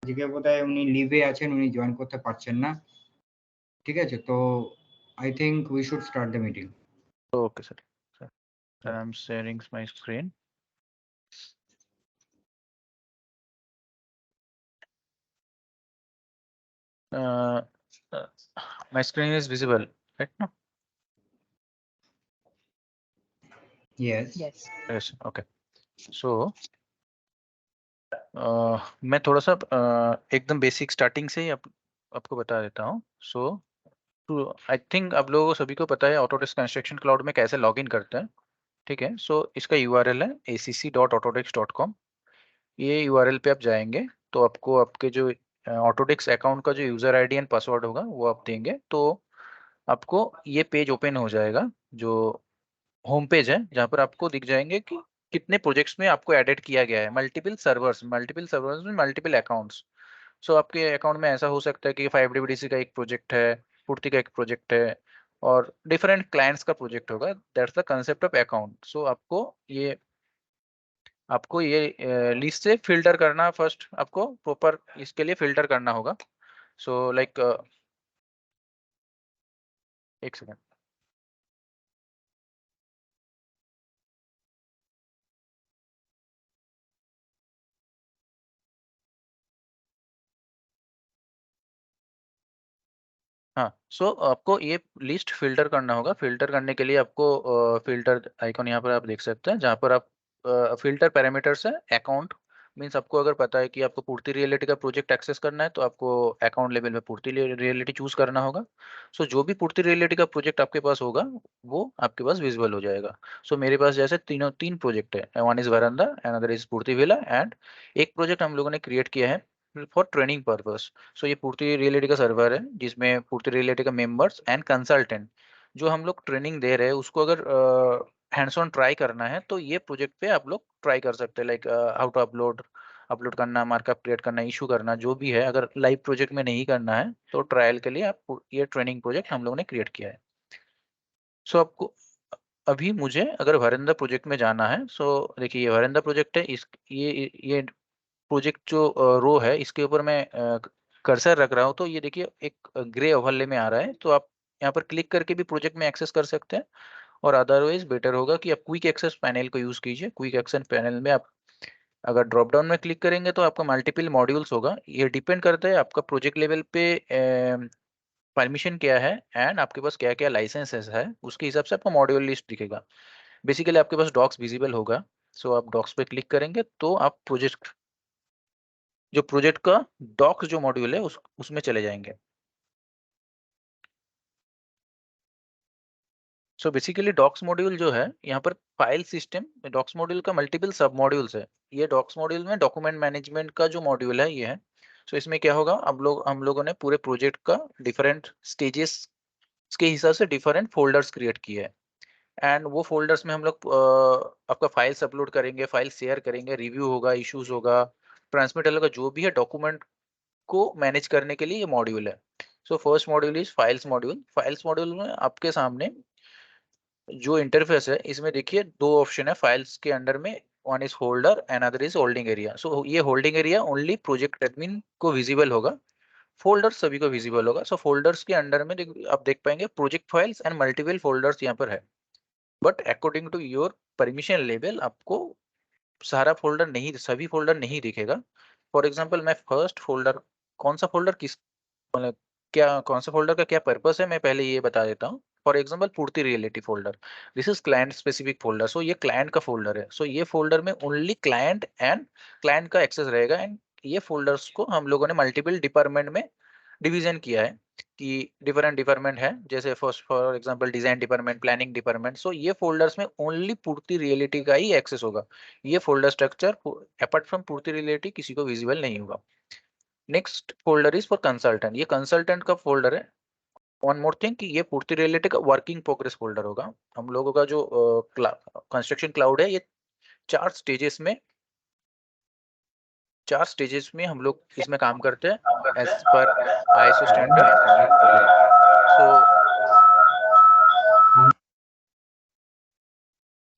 আজকে বোধহয় উনি লিভে আছেন, উনি জয়েন করতে পারছেন না। ঠিক আছে? তো I think we should start the meeting. Okay, sir. Sir, I'm sharing my screen. My screen is visible, right now? Yes. Yes. Okay. So मैं थोड़ा सा एकदम बेसिक स्टार्टिंग से ही आपको बता देता हूँ. सो आई थिंक आप लोगों को सभी को पता है ऑटोडेस्क कंस्ट्रक्शन क्लाउड में कैसे लॉगिन करते हैं. ठीक है. सो इसका URL है acc.autodesk.com. ये URL पे आप जाएंगे तो आपको आपके जो ऑटोडेस्क अकाउंट का जो यूजर आईडी एंड पासवर्ड होगा वो आप देंगे तो आपको ये पेज ओपन हो जाएगा. जो होम पेज है जहाँ पर आपको दिख जाएंगे कि कितने प्रोजेक्ट्स में आपको एडिट किया गया है. मल्टीपल सर्वर्स में मल्टीपल अकाउंट्स. सो आपके अकाउंट में ऐसा हो सकता है कि 5DBDC का एक प्रोजेक्ट है, पूर्ति का एक प्रोजेक्ट है और डिफरेंट क्लाइंट्स का प्रोजेक्ट होगा. That's the concept of account. So आपको ये लिस्ट से फिल्टर करना, फर्स्ट आपको प्रॉपर इसके लिए फिल्टर करना होगा. सो लाइक एक सेकेंड. हाँ. सो आपको ये लिस्ट फिल्टर करना होगा. फिल्टर करने के लिए आपको फिल्टर आइकॉन यहाँ पर आप देख सकते हैं जहाँ पर आप फिल्टर पैरामीटर्स है अकाउंट. मीन्स आपको अगर पता है कि आपको पूर्ति रियलिटी का प्रोजेक्ट एक्सेस करना है तो आपको अकाउंट लेवल में पूर्ति रियलिटी चूज करना होगा. सो जो भी पूर्ति रियलिटी का प्रोजेक्ट आपके पास होगा वो आपके पास विजिबल हो जाएगा. सो मेरे पास जैसे तीन प्रोजेक्ट है. One is veranda, another is पूर्ति विला एंड एक प्रोजेक्ट हम लोगों ने क्रिएट किया है फॉर ट्रेनिंग पर्पस. सो ये पूर्ति रियलिटी का सर्वर है जिसमें पूर्ति रियलिटी का मेंबर्स एंड कंसल्टेंट जो हम लोग ट्रेनिंग दे रहे हैं उसको अगर हैंड्स ऑन ट्राई करना है तो ये प्रोजेक्ट पे आप लोग ट्राई कर सकते हैं. लाइक हाउ टू अपलोड करना, मार्कअप क्रिएट करना, इशू करना, जो भी है. अगर लाइव प्रोजेक्ट में नहीं करना है तो ट्रायल के लिए आप ये ट्रेनिंग प्रोजेक्ट हम लोगों ने क्रिएट किया है. सो आपको अभी मुझे अगर वरंदा प्रोजेक्ट में जाना है. सो देखिए ये वरंदा प्रोजेक्ट है. इस ये प्रोजेक्ट जो रो है इसके ऊपर मैं कर्सर रख रहा हूँ तो ये देखिए एक ग्रे ओवरले में आ रहा है. तो आप यहाँ पर क्लिक करके भी प्रोजेक्ट में एक्सेस कर सकते हैं और अदरवाइज बेटर होगा कि आप क्विक एक्सेस पैनल को यूज कीजिए. क्विक एक्सेस पैनल में आप अगर ड्रॉप डाउन में क्लिक करेंगे तो आपका मल्टीपल मॉड्यूल्स होगा. ये डिपेंड करता है आपका प्रोजेक्ट लेवल पे परमिशन क्या है एंड आपके पास क्या क्या लाइसेंसेस है. उसके हिसाब से आपको मॉड्यूल लिस्ट दिखेगा. बेसिकली आपके पास डॉक्स विजिबल होगा. सो आप डॉक्स पे क्लिक करेंगे तो आप प्रोजेक्ट का डॉक्स जो मॉड्यूल है उसमें चले जाएंगे. सो बेसिकली डॉक्स मॉड्यूल जो है यहाँ पर फाइल सिस्टम, डॉक्स मॉड्यूल का मल्टीपल सब मॉड्यूल्स है. ये डॉक्स मॉड्यूल में डॉक्यूमेंट मैनेजमेंट का जो मॉड्यूल है ये है. सो इसमें क्या होगा, हम लोगों ने पूरे प्रोजेक्ट का डिफरेंट स्टेजेस के हिसाब से डिफरेंट फोल्डर्स क्रिएट किए हैं. एंड वो फोल्डर्स में हम लोग आपका फाइल्स अपलोड करेंगे, फाइल शेयर करेंगे, रिव्यू होगा, इश्यूज होगा, ट्रांसमिट होगा, जो भी है डॉक्यूमेंट को मैनेज करने के लिए ये मॉड्यूल है. So first module is files module. Files module में आपके सामने जो इंटरफेस है इसमें देखिए दो ऑप्शन है फाइल्स के अंडर में. One is holder and other is holding area. So ये holding area only project admin को विजिबल होगा, फोल्डर सभी को विजिबल होगा. सो फोल्डर्स के अंडर में आप देख पाएंगे project files and multiple folders यहाँ पर है. But according to your permission level आपको सारा फोल्डर नहीं, सभी फोल्डर नहीं दिखेगा. फॉर एग्जाम्पल मैं फर्स्ट फोल्डर, कौन सा फोल्डर किस मतलब क्या, कौन सा फोल्डर का क्या पर्पस है मैं पहले ये बता देता हूँ. For example Purti reality folder, this is client specific folder. So ये क्लाइंट का फोल्डर है. सो ये फोल्डर में ओनली क्लाइंट का एक्सेस रहेगा. एंड ये फोल्डर्स को हम लोगों ने मल्टीपल डिपार्टमेंट में डिवीजन किया है कि डिफरेंट डिपार्टमेंट है. जैसे first for example design department, planning department. So ये फोल्डर्स में ओनली पूर्ति रियलिटी का ही एक्सेस होगा. ये फोल्डर स्ट्रक्चर अपार्ट फ्रॉम पूर्ति रियलिटी किसी को विजिबल नहीं होगा. Next folder is for consultant. ये कंसल्टेंट का फोल्डर है. वन मोर थिंग कि ये पूर्ति रियलिटी का वर्किंग प्रोग्रेस फोल्डर होगा. हम लोगों का जो कंस्ट्रक्शन क्लाउड है ये चार स्टेजेस में हम लोग इसमें काम करते हैं एज पर ISO स्टैंडर्ड.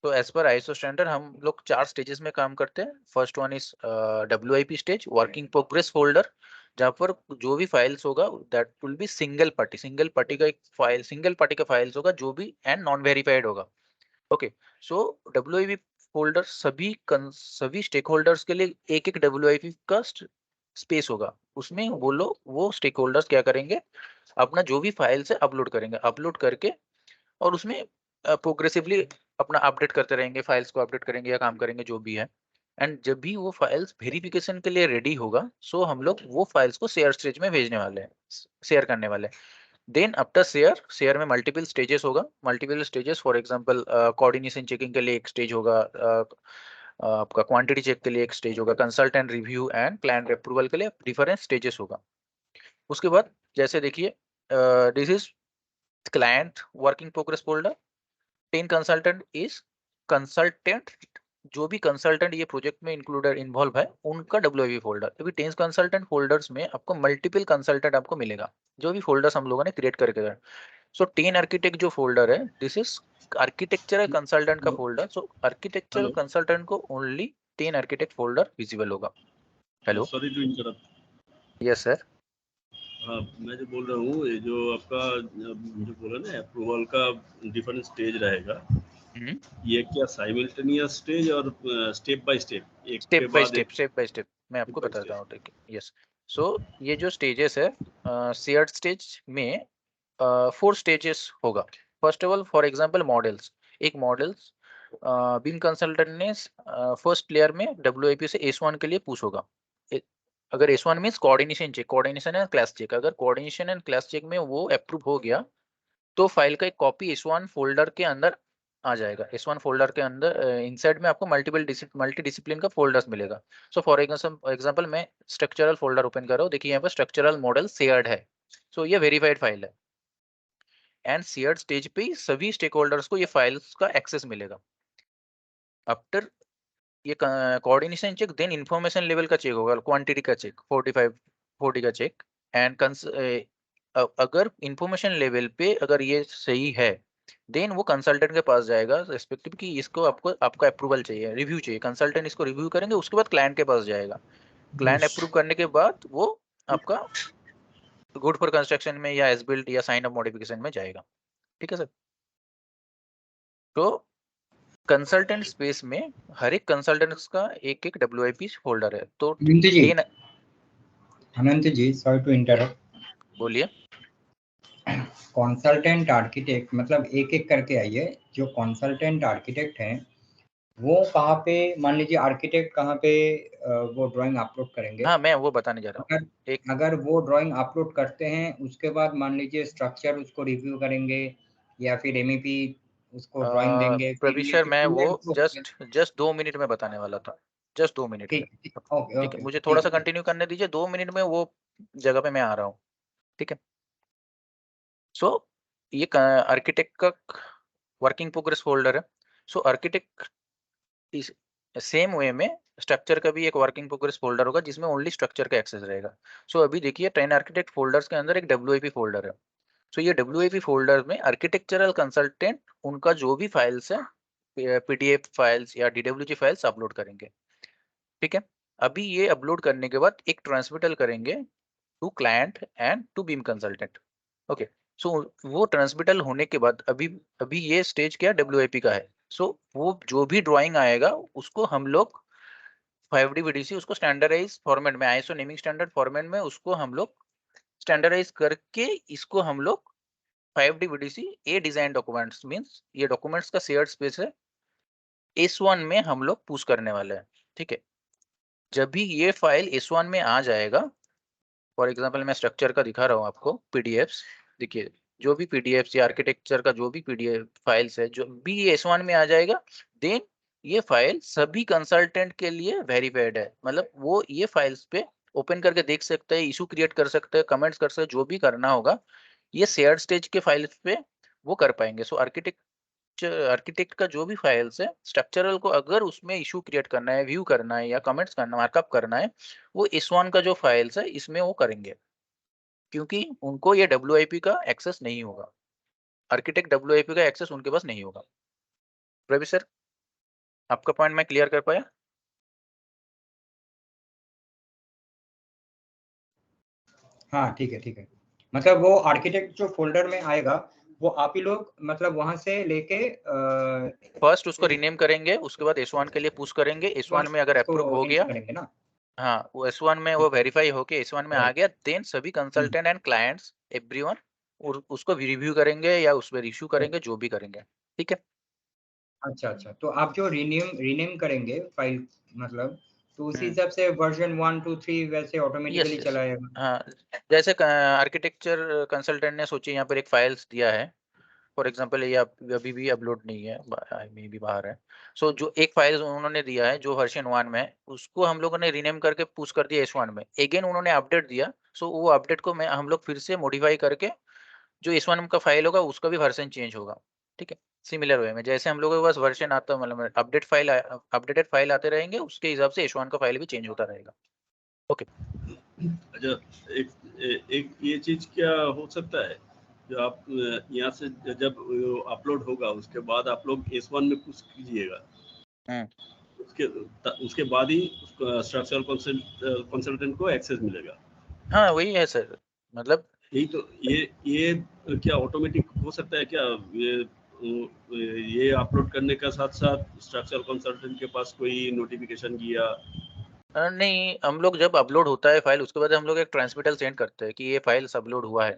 सो तो एज पर आईएसओ स्टैंडर्ड हम लोग 4 स्टेजेस में काम करते हैं। First one is WIP stage, working progress folder, जहाँ पर जो भी फाइल्स होगा that will be single party का एक फाइल, सिंगल पार्टी का फाइल्स होगा जो भी एंड नॉन वेरीफाइड होगा। ओके, सो WIP फोल्डर सभी स्टेक होल्डर्स के लिए एक एक WIP का स्पेस होगा। उसमें वो स्टेक होल्डर्स क्या करेंगे, अपना जो भी फाइल्स है अपलोड करेंगे, अपलोड करके और उसमें प्रोग्रेसिवली अपना अपडेट करते रहेंगे, फाइल्स को अपडेट करेंगे या काम करेंगे जो भी है। एंड जब भी वो फाइल्स वेरिफिकेशन के लिए रेडी होगा, सो हम लोग वो फाइल्स को शेयर स्टेज में भेजने वाले हैं, शेयर करने वाले हैं। देन आफ्टर शेयर में मल्टीपल स्टेजेस होगा, multiple stages for example coordination checking के लिए एक स्टेज होगा, आपका क्वांटिटी चेक के लिए एक स्टेज होगा, consultant review and plan approval के लिए डिफरेंट स्टेजेस होगा। उसके बाद जैसे देखिए, this is client working progress folder, 10 consultant जो भी कंसल्टेंट ये प्रोजेक्ट में इंक्लूडेड इन्वॉल्व है उनका WIP फोल्डर। अभी 10 कंसल्टेंट फोल्डर्स में आपको मल्टीपल कंसल्टेंट आपको मिलेगा, जो भी फोल्डर्स हम लोगों ने क्रिएट करके। सो 10 आर्किटेक्ट जो फोल्डर है, दिस इज आर्किटेक्चरल कंसल्टेंट का फोल्डर। सो आर्किटेक्चरल कंसल्टेंट को ओनली 10 आर्किटेक्ट फोल्डर विजिबल होगा। Hello, sorry to interrupt. Yes sir. हाँ, मैं जो बोल रहा हूँ, ये जो आपका जो बोला ना अप्रूवल का डिफरेंट स्टेज रहेगा, ये क्या साइमल्टेनियस स्टेज और स्टेप बाय स्टेप, एक के बाद एक? स्टेप बाय स्टेप मैं आपको बताता हूँ। यस, सो ये जो स्टेजेस है, शेयर्ड स्टेज में 4 स्टेजेस होगा। First of all for example models, एक मॉडल्स बीम कंसल्टेंट ने फर्स्ट लेयर में WIP से S1 के लिए पुश होगा। अगर S1 means coordination and class check, अगर कोऑर्डिनेशन एंड क्लास चेक में वो अप्रूव हो गया तो फाइल का एक कॉपी S1 फोल्डर के अंदर आ जाएगा। S1 फोल्डर के अंदर इनसाइड में आपको मल्टी डिसिप्लिन का फोल्डर्स मिलेगा। सो फॉर एग्जांपल मैं स्ट्रक्चरल फोल्डर ओपन कर रहा हूँ, देखिए यहाँ पर स्ट्रक्चरल मॉडल शेयर्ड है, सो ये वेरीफाइड फाइल है। एंड शेयर्ड स्टेज पे सभी स्टेक होल्डर्स को ये फाइल्स का एक्सेस मिलेगा। आफ्टर ये coordination check, then information level का चेक होगा, क्वांटिटी का चेक, 40 का चेक। एंड अगर इंफॉर्मेशन लेवल पे अगर ये सही है, देन वो कंसल्टेंट के पास जाएगा रेस्पेक्टिव कि इसको आपका अप्रूवल चाहिए, रिव्यू चाहिए। कंसल्टेंट इसको रिव्यू करेंगे, उसके बाद क्लाइंट के पास जाएगा। क्लाइंट अप्रूव करने के बाद वो आपका गुड फॉर कंस्ट्रक्शन में या एज बिल्ट या साइन अप मॉडिफिकेशन में जाएगा। ठीक है सर। तो कंसल्टेंट स्पेस में हर एक कंसल्टेंट का एक एक WIP फोल्डर है। तो अनंत जी सॉरी टू इंटरप्ट, बोलिए। कंसल्टेंट आर्किटेक्ट मतलब एक एक करके आइए। जो कंसल्टेंट आर्किटेक्ट हैं वो कहाँ पे, मान लीजिए आर्किटेक्ट कहाँ पे वो ड्राइंग अपलोड करेंगे? हाँ, मैं वो बताने जा रहा हूँ। अगर वो ड्राइंग अपलोड करते हैं उसके बाद मान लीजिए स्ट्रक्चर उसको रिव्यू करेंगे या फिर MEP उसको ड्राइंग देंगे, फिर प्रवीष ये सर, जो मैं वो पूरा जस्ट 2 मिनट में बताने वाला था, जस्ट 2 मिनट में। ठीक, ओके ठीक है, ओके मुझे थोड़ा सा ठीक है। कंटिन्यू करने दीजिए, 2 मिनट में वो जगह पे मैं आ रहा हूँ। ठीक है। सो ये आर्किटेक्ट का वर्किंग प्रोग्रेस फोल्डर है। सो आर्किटेक्ट इस सेम वे में स्ट्रक्चर का भी एक वर्किंग प्रोग्रेस फोल्डर होगा जिसमें ओनली स्ट्रक्चर का एक्सेस रहेगा। सो अभी देखिए 10 आर्किटेक्ट फोल्डर्स के अंदर एक WIP फोल्डर है। सो ये WIP फोल्डर में आर्किटेक्चरल कंसल्टेंट उनका जो भी फाइल्स है, PDF फाइल्स या DWG फाइल्स अपलोड करेंगे। ठीक है। अभी ये अपलोड करने के बाद एक ट्रांसमिटल करेंगे to client and to beam consultant. Okay, so वो ट्रांसमिटल होने के बाद अभी अभी ये स्टेज क्या WIP का है। सो वो जो भी ड्राइंग आएगा उसको हम लोग 5D VDC उसको स्टैंडर्डाइज फॉर्मेट में, ISO नेमिंग स्टैंडर्ड फॉर्मेट में उसको हम लोग स्टैंडर्डाइज करके इसको हम लोग 5D VDC ए डिजाइन डॉक्यूमेंट्स मींस ये डॉक्यूमेंट्स का शेयर्ड स्पेस है, S1 में हम लोग पुश करने वाले हैं। ठीक है। जब भी ये फाइल S1 में आ जाएगा, फॉर एग्जांपल मैं स्ट्रक्चर का दिखा रहा हूँ आपको PDFs, देखिए जो भी PDFs या आर्किटेक्चर का जो भी PDF फाइल्स है, जो भी ये S1 में आ जाएगा, देन ये फाइल सभी कंसल्टेंट के लिए वेरीफाइड है। मतलब वो ये फाइल्स पे ओपन करके देख सकते हैं, इशू क्रिएट कर सकते हैं, कमेंट्स कर सकते हैं, जो भी करना होगा ये शेयर्ड स्टेज के फाइल्स पे वो कर पाएंगे। सो आर्किटेक्ट का जो भी फाइल्स है स्ट्रक्चरल को अगर उसमें इशू क्रिएट करना है, व्यू करना है या कमेंट्स करना, मार्कअप करना है, वो S1 का जो फाइल्स है इसमें वो करेंगे, क्योंकि उनको ये WIP का एक्सेस नहीं होगा। आर्किटेक्ट WIP का एक्सेस उनके पास नहीं होगा। रवि सर। आपका पॉइंट मैं क्लियर कर पाया? हाँ ठीक है ठीक है। मतलब वो आर्किटेक्ट जो फोल्डर में आएगा वो आप ही लोग मतलब वहां से लेके फर्स्ट उसको रीनेम करेंगे, उसके बाद S1 के लिए पुश करेंगे, S1 में अगर अप्रूव हो गया, करेंगे ना। हाँ वो S1 में वो वेरीफाई होके S1 में आ राइट। गया, देन सभी कंसल्टेंट एंड क्लाइंट्स एवरीवन उसको रिव्यू करेंगे या उस पर इश्यू करेंगे, जो भी करेंगे, ठीक है। अच्छा अच्छा, तो आप जो रीनेम करेंगे फाइल मतलब, तो उसी हम्म, हिसाब से वर्जन 1 2 3 वैसे यस ऑटोमेटिकली यस, चला जाएगा। हाँ जैसे आर्किटेक्चर कंसल्टेंट ने सोचिए यहाँ पर एक फाइल्स दिया है, फॉर एग्जांपल ये अभी भी अपलोड नहीं है, मे भी बाहर है। सो जो एक फाइल उन्होंने दिया है जो वर्जन 1 में, उसको हम लोगों ने रीनेम करके पुश कर दिया S1 में, अगेन उन्होंने अपडेट दिया, सो वो अपडेट को मैं हम लोग फिर से मॉडिफाई करके जो S1 का फाइल होगा उसका भी वर्जन चेंज होगा, ठीक है। सिमिलर वे में जैसे हम लोगों के पास वर्जन आता मतलब अपडेटेड फाइल आते रहेंगे, उसके हिसाब से S1 का फाइल भी चेंज होता रहेगा। ओके। अच्छा, एक ये चीज क्या हो सकता है, जो आप यहाँ से जब अपलोड होगा उसके बाद आप लोग S1 में पुश कीजिएगा, उसके उसके बाद ही स्ट्रक्चरल कंसल्टेंट को एक्सेस मिलेगा। हाँ वही है सर, मतलब यही तो, ये क्या ऑटोमेटिक हो सकता है क्या? ये अपलोड करने का साथ साथ स्ट्रक्चरल कंसल्टेंट के पास कोई नोटिफिकेशन गया? नहीं, हम लोग जब अपलोड होता है फाइल उसके बाद हम लोग एक ट्रांसमिटल सेंड करते हैं कि ये फाइल अपलोड हुआ है।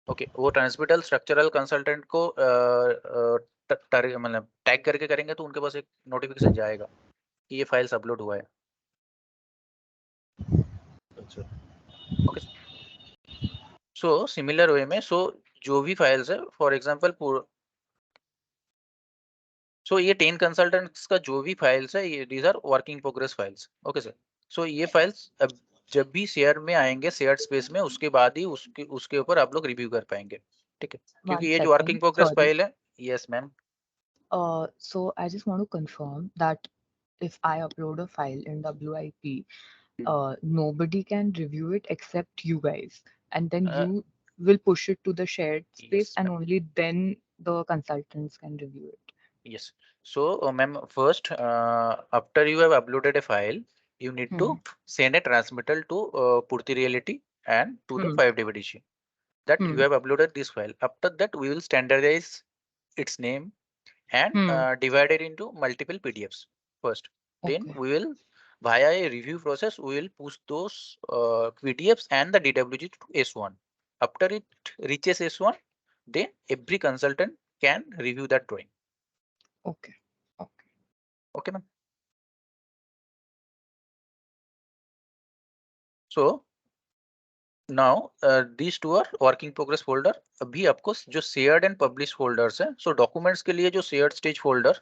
ओके, वो ट्रांसमिटल स्ट्रक्चरल कंसल्टेंट को मतलब टैग करके करेंगे तो उनके पास एक नोटिफिकेशन जाएगा कि ये फाइल्स अपलोड हुआ है। अच्छा, ओके, सो सिमिलर वे में जो भी फाइल्स है फॉर एग्जांपल ये 10 कंसल्टेंट्स का जो भी फाइल्स है, ये these are working progress files. Okay sir, ये फाइल्स अब जब भी शेयर में आएंगे, शेयर स्पेस में, उसके बाद ही उसके ऊपर आप लोग रिव्यू कर पाएंगे, ठीक है, क्योंकि One ये जो working second, progress sorry. File है। Yes ma'am. So I just want to confirm that if I upload a file in WIP, nobody can review it except you guys, and then you will push it to the shared space, Yes, and ma'am. only then the consultants can review it. Yes. So, ma'am, first, after you have uploaded a file, you need to send a transmittal to Purti Reality and to the 5DVDC that you have uploaded this file. After that, we will standardize its name and divide it into multiple PDFs first. Then Okay. we will, via a review process, we will push those PDFs and the DWG to S1. After it reaches S1, then every consultant can review that drawing. Okay. Okay. Okay, ma'am. So now these two are working progress folder. अभी आपको जो shared and published folders है, so documents के लिए जो shared stage folder,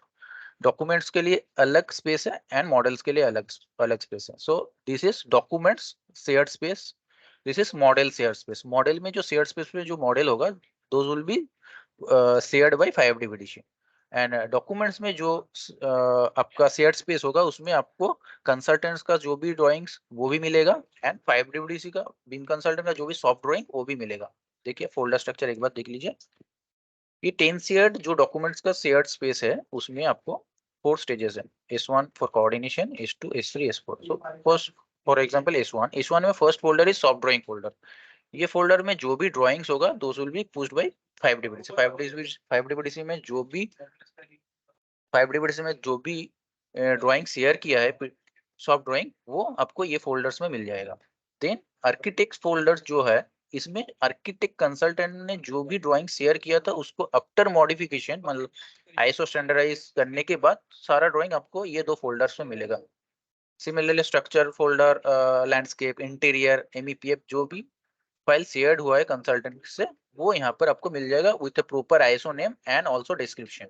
documents के लिए अलग space है and models के लिए अलग space है. So this is documents shared space. This is model shared space. Model में जो shared space में जो model होगा, those will be shared by 5DVDC. And documents में जो आपका शेयर स्पेस होगा उसमें आपको कंसल्टेंट्स का जो भी ड्राइंग्स वो भी मिलेगा एंड 5DVDC का बीम कंसल्टेंट का जो भी सॉफ्ट ड्राइंग वो भी मिलेगा। देखिए फोल्डर स्ट्रक्चर एक बार देख लीजिए। ये 10 शेयर्ड जो डॉक्यूमेंट्स का शेयर्ड स्पेस है उसमें आपको 4 स्टेजेस है, S1 for coordination, S2, S3, S4। So first for example S1 में first folder is soft drawing folder. ये फोल्डर में जो भी ड्राइंग्स होगा those will be pushed by 5DVDC में जो भी 5DVDC में जो भी ड्राइंग शेयर किया है सॉफ्ट ड्राइंग वो आपको ये फोल्डर्स में मिल जाएगा। देन आर्किटेक्ट फोल्डर्स जो है इसमें आर्किटेक्ट कंसल्टेंट ने जो भी ड्राइंग शेयर किया था उसको आफ्टर मॉडिफिकेशन मतलब आईएसओ स्टैंडर्डाइज करने के बाद सारा ड्राइंग आपको ये दो फोल्डर्स में मिलेगा। Similarly structure folder, landscape, interior, MEPF जो भी फाइल शेयर्ड हुआ है कंसल्टेंट से वो यहाँ पर आपको मिल जाएगा with proper ISO name and also description.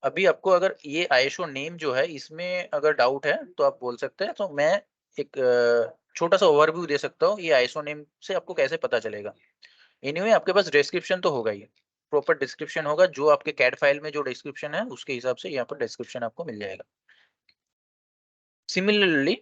अभी आपको अगर ये आईएसओ नेम जो है इसमें अगर डाउट है तो आप बोल सकते हैं, तो मैं एक छोटा सा ओवरव्यू दे सकता हूँ ये आईएसओ नेम से आपको कैसे पता चलेगा। एनीवे आपके पास डिस्क्रिप्शन तो होगा ही, प्रॉपर डिस्क्रिप्शन होगा, जो आपके कैड फाइल में जो डिस्क्रिप्शन है उसके हिसाब से यहाँ पर डिस्क्रिप्शन आपको मिल जाएगा। सिमिलरली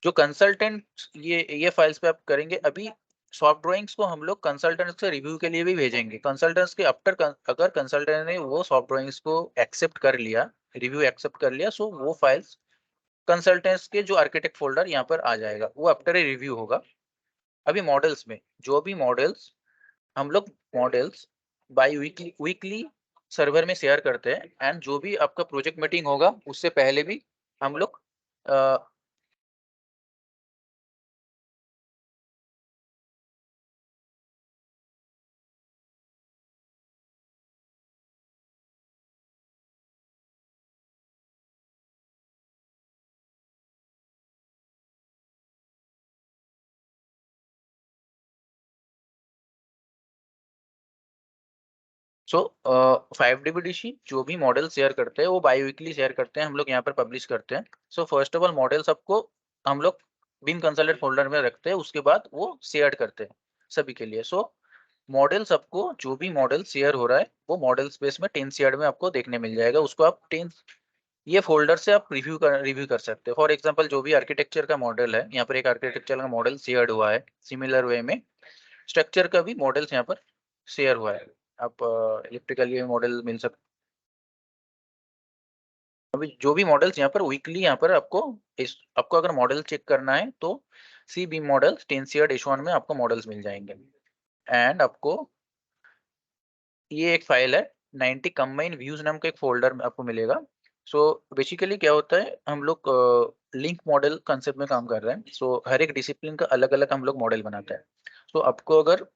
जो कंसल्टेंट ये फाइल्स पे आप करेंगे, अभी सॉफ्ट ड्राइंग्स को हम लोग कंसल्टेंट्स से रिव्यू के लिए भी भेजेंगे। कंसल्टेंट्स के आफ्टर अगर कंसल्टेंट ने वो सॉफ्ट ड्राइंग्स को एक्सेप्ट कर लिया, रिव्यू एक्सेप्ट कर लिया, सो वो फाइल्स कंसल्टेंट्स के जो आर्किटेक्ट फोल्डर यहाँ पर आ जाएगा, वो आफ्टर ए रिव्यू होगा। अभी मॉडल्स में जो भी मॉडल्स हम लोग मॉडल्स बाई वीकली सर्वर में शेयर करते हैं, एंड जो भी आपका प्रोजेक्ट मीटिंग होगा उससे पहले भी हम लोग सो 5DBDC जो भी मॉडल शेयर करते हैं वो बाई वीकली शेयर करते हैं, हम लोग यहाँ पर पब्लिश करते हैं। So first of all model सबको हम लोग बीम कंसल्टेंट फोल्डर में रखते हैं, उसके बाद वो शेयर करते हैं सभी के लिए। सो मॉडल सबको जो भी मॉडल शेयर हो रहा है वो मॉडल स्पेस में 10 शेयर में आपको देखने मिल जाएगा, उसको आप 10 ये फोल्डर से आप रिव्यू कर सकते हैं। फॉर एग्जांपल जो भी आर्किटेक्चर का मॉडल है, यहाँ पर एक आर्किटेक्चर का मॉडल शेयर्ड हुआ है, सिमिलर वे में स्ट्रक्चर का भी मॉडल्स यहाँ पर शेयर हुआ है। आप इलेक्ट्रिकल ये मॉडल मिल सकते। अभी जो भी मॉडल्स यहाँ पर वीकली यहाँ पर आपको अगर मॉडल चेक करना है तो सी बीम मॉडल 10 शेयर्ड H1 में आपको मॉडल्स मिल जाएंगे। एंड आपको ये एक फाइल है 90 कंबाइन व्यूज नाम का एक फोल्डर में आपको मिलेगा। सो बेसिकली क्या होता है, हम लोग लिंक मॉडल कंसेप्ट में काम कर रहे हैं। सो हर एक डिसिप्लिन का अलग अलग हम लोग मॉडल बनाते हैं। सो आपको अगर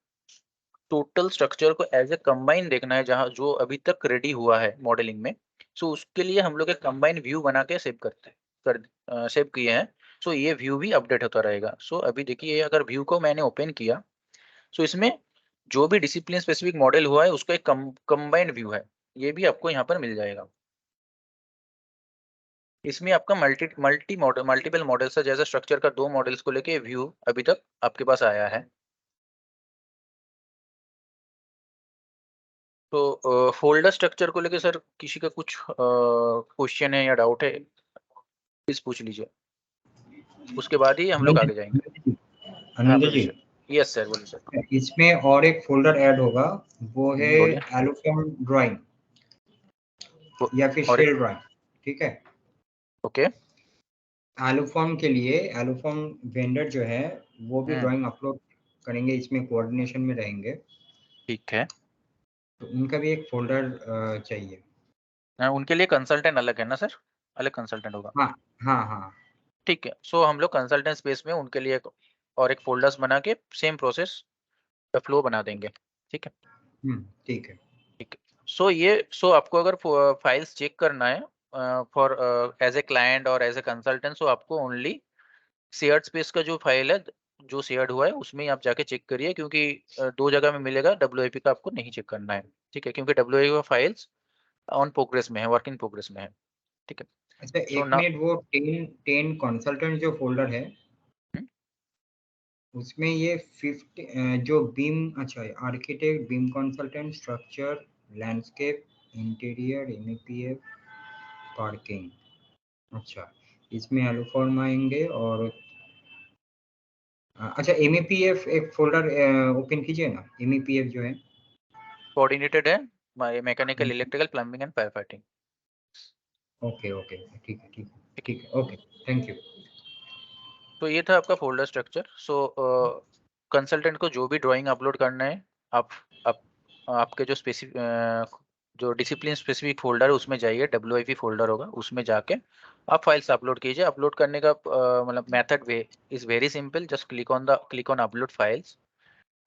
टोटल स्ट्रक्चर को एज ए कंबाइन देखना है, जहाँ जो अभी तक रेडी हुआ है मॉडलिंग में, सो उसके लिए हम लोग एक कंबाइन व्यू बना के सेव करते हैं, सेव किए हैं। सो ये व्यू भी अपडेट होता रहेगा। सो अभी देखिए अगर व्यू को मैंने ओपन किया, सो इसमें जो भी डिसिप्लिन स्पेसिफिक मॉडल हुआ है उसका एक कंबाइंड व्यू है, ये भी आपको यहाँ पर मिल जाएगा। इसमें आपका मल्टीपल मॉडल्स है, जैसे स्ट्रक्चर का 2 मॉडल्स को लेके व्यू अभी तक आपके पास आया है। तो फोल्डर स्ट्रक्चर को लेके सर किसी का कुछ क्वेश्चन है या डाउट है, प्लीज पूछ लीजिए, उसके बाद ही हम लोग आगे जाएंगे। आनंद जी, यस सर, बोलिए सर। इसमें और एक फोल्डर ऐड होगा, वो है एलोफॉर्म ड्राइंग या फिर शेल ड्राइंग, ठीक है? ओके। एलोफॉर्म के लिए एलोफॉर्म वेंडर जो है वो भी ड्राइंग अपलोड करेंगे, इसमें कोऑर्डिनेशन में रहेंगे, ठीक है। तो उनका भी एक फोल्डर चाहिए। उनके लिए कंसल्टेंट अलग है ना सर? अलग कंसल्टेंट होगा? हाँ हाँ हाँ, ठीक है। सो हम लोग कंसल्टेंट स्पेस में उनके लिए और एक फोल्डर्स बना के सेम प्रोसेस का फ्लो बना देंगे, ठीक है? ठीक है, ठीक है। सो आपको अगर फाइल्स चेक करना है फॉर एज ए क्लाइंट और एज ए कंसल्टेंट, सो आपको ओनली शेयर्ड स्पेस का जो फाइल है जो शेयर्ड हुआ है उसमें ही आप जाके चेक करिए, क्योंकि 2 जगह में मिलेगा, WIP का आपको नहीं चेक करना है, ठीक है? क्योंकि WIP का फाइल्स ऑन प्रोग्रेस में है, वर्क इन प्रोग्रेस में है, ठीक है? अच्छा एक मिनट, वो 10 कंसल्टेंट जो फोल्डर है उसमें ये 50 जो बीम, अच्छा architect, beam consultant, structure, landscape, interior, MEPF, parking, अच्छा इसमें एलोफॉर्म आएंगे। और अच्छा MEPF एक फोल्डर ओपन कीजिए ना, MEPF जो है कोऑर्डिनेटेड है mechanical, electrical, plumbing and fire fighting. Okay okay, ठीक है ठीक है ठीक है, ओके थैंक यू। तो ये था आपका फोल्डर स्ट्रक्चर। सो कंसल्टेंट को जो भी ड्राइंग अपलोड करना है, आप आपके जो डिसिप्लिन स्पेसिफिक फोल्डर है उसमें जाइए, WIP फोल्डर होगा उसमें जाके आप फाइल्स अपलोड कीजिए। अपलोड करने का मतलब method way is very simple, just click on upload files,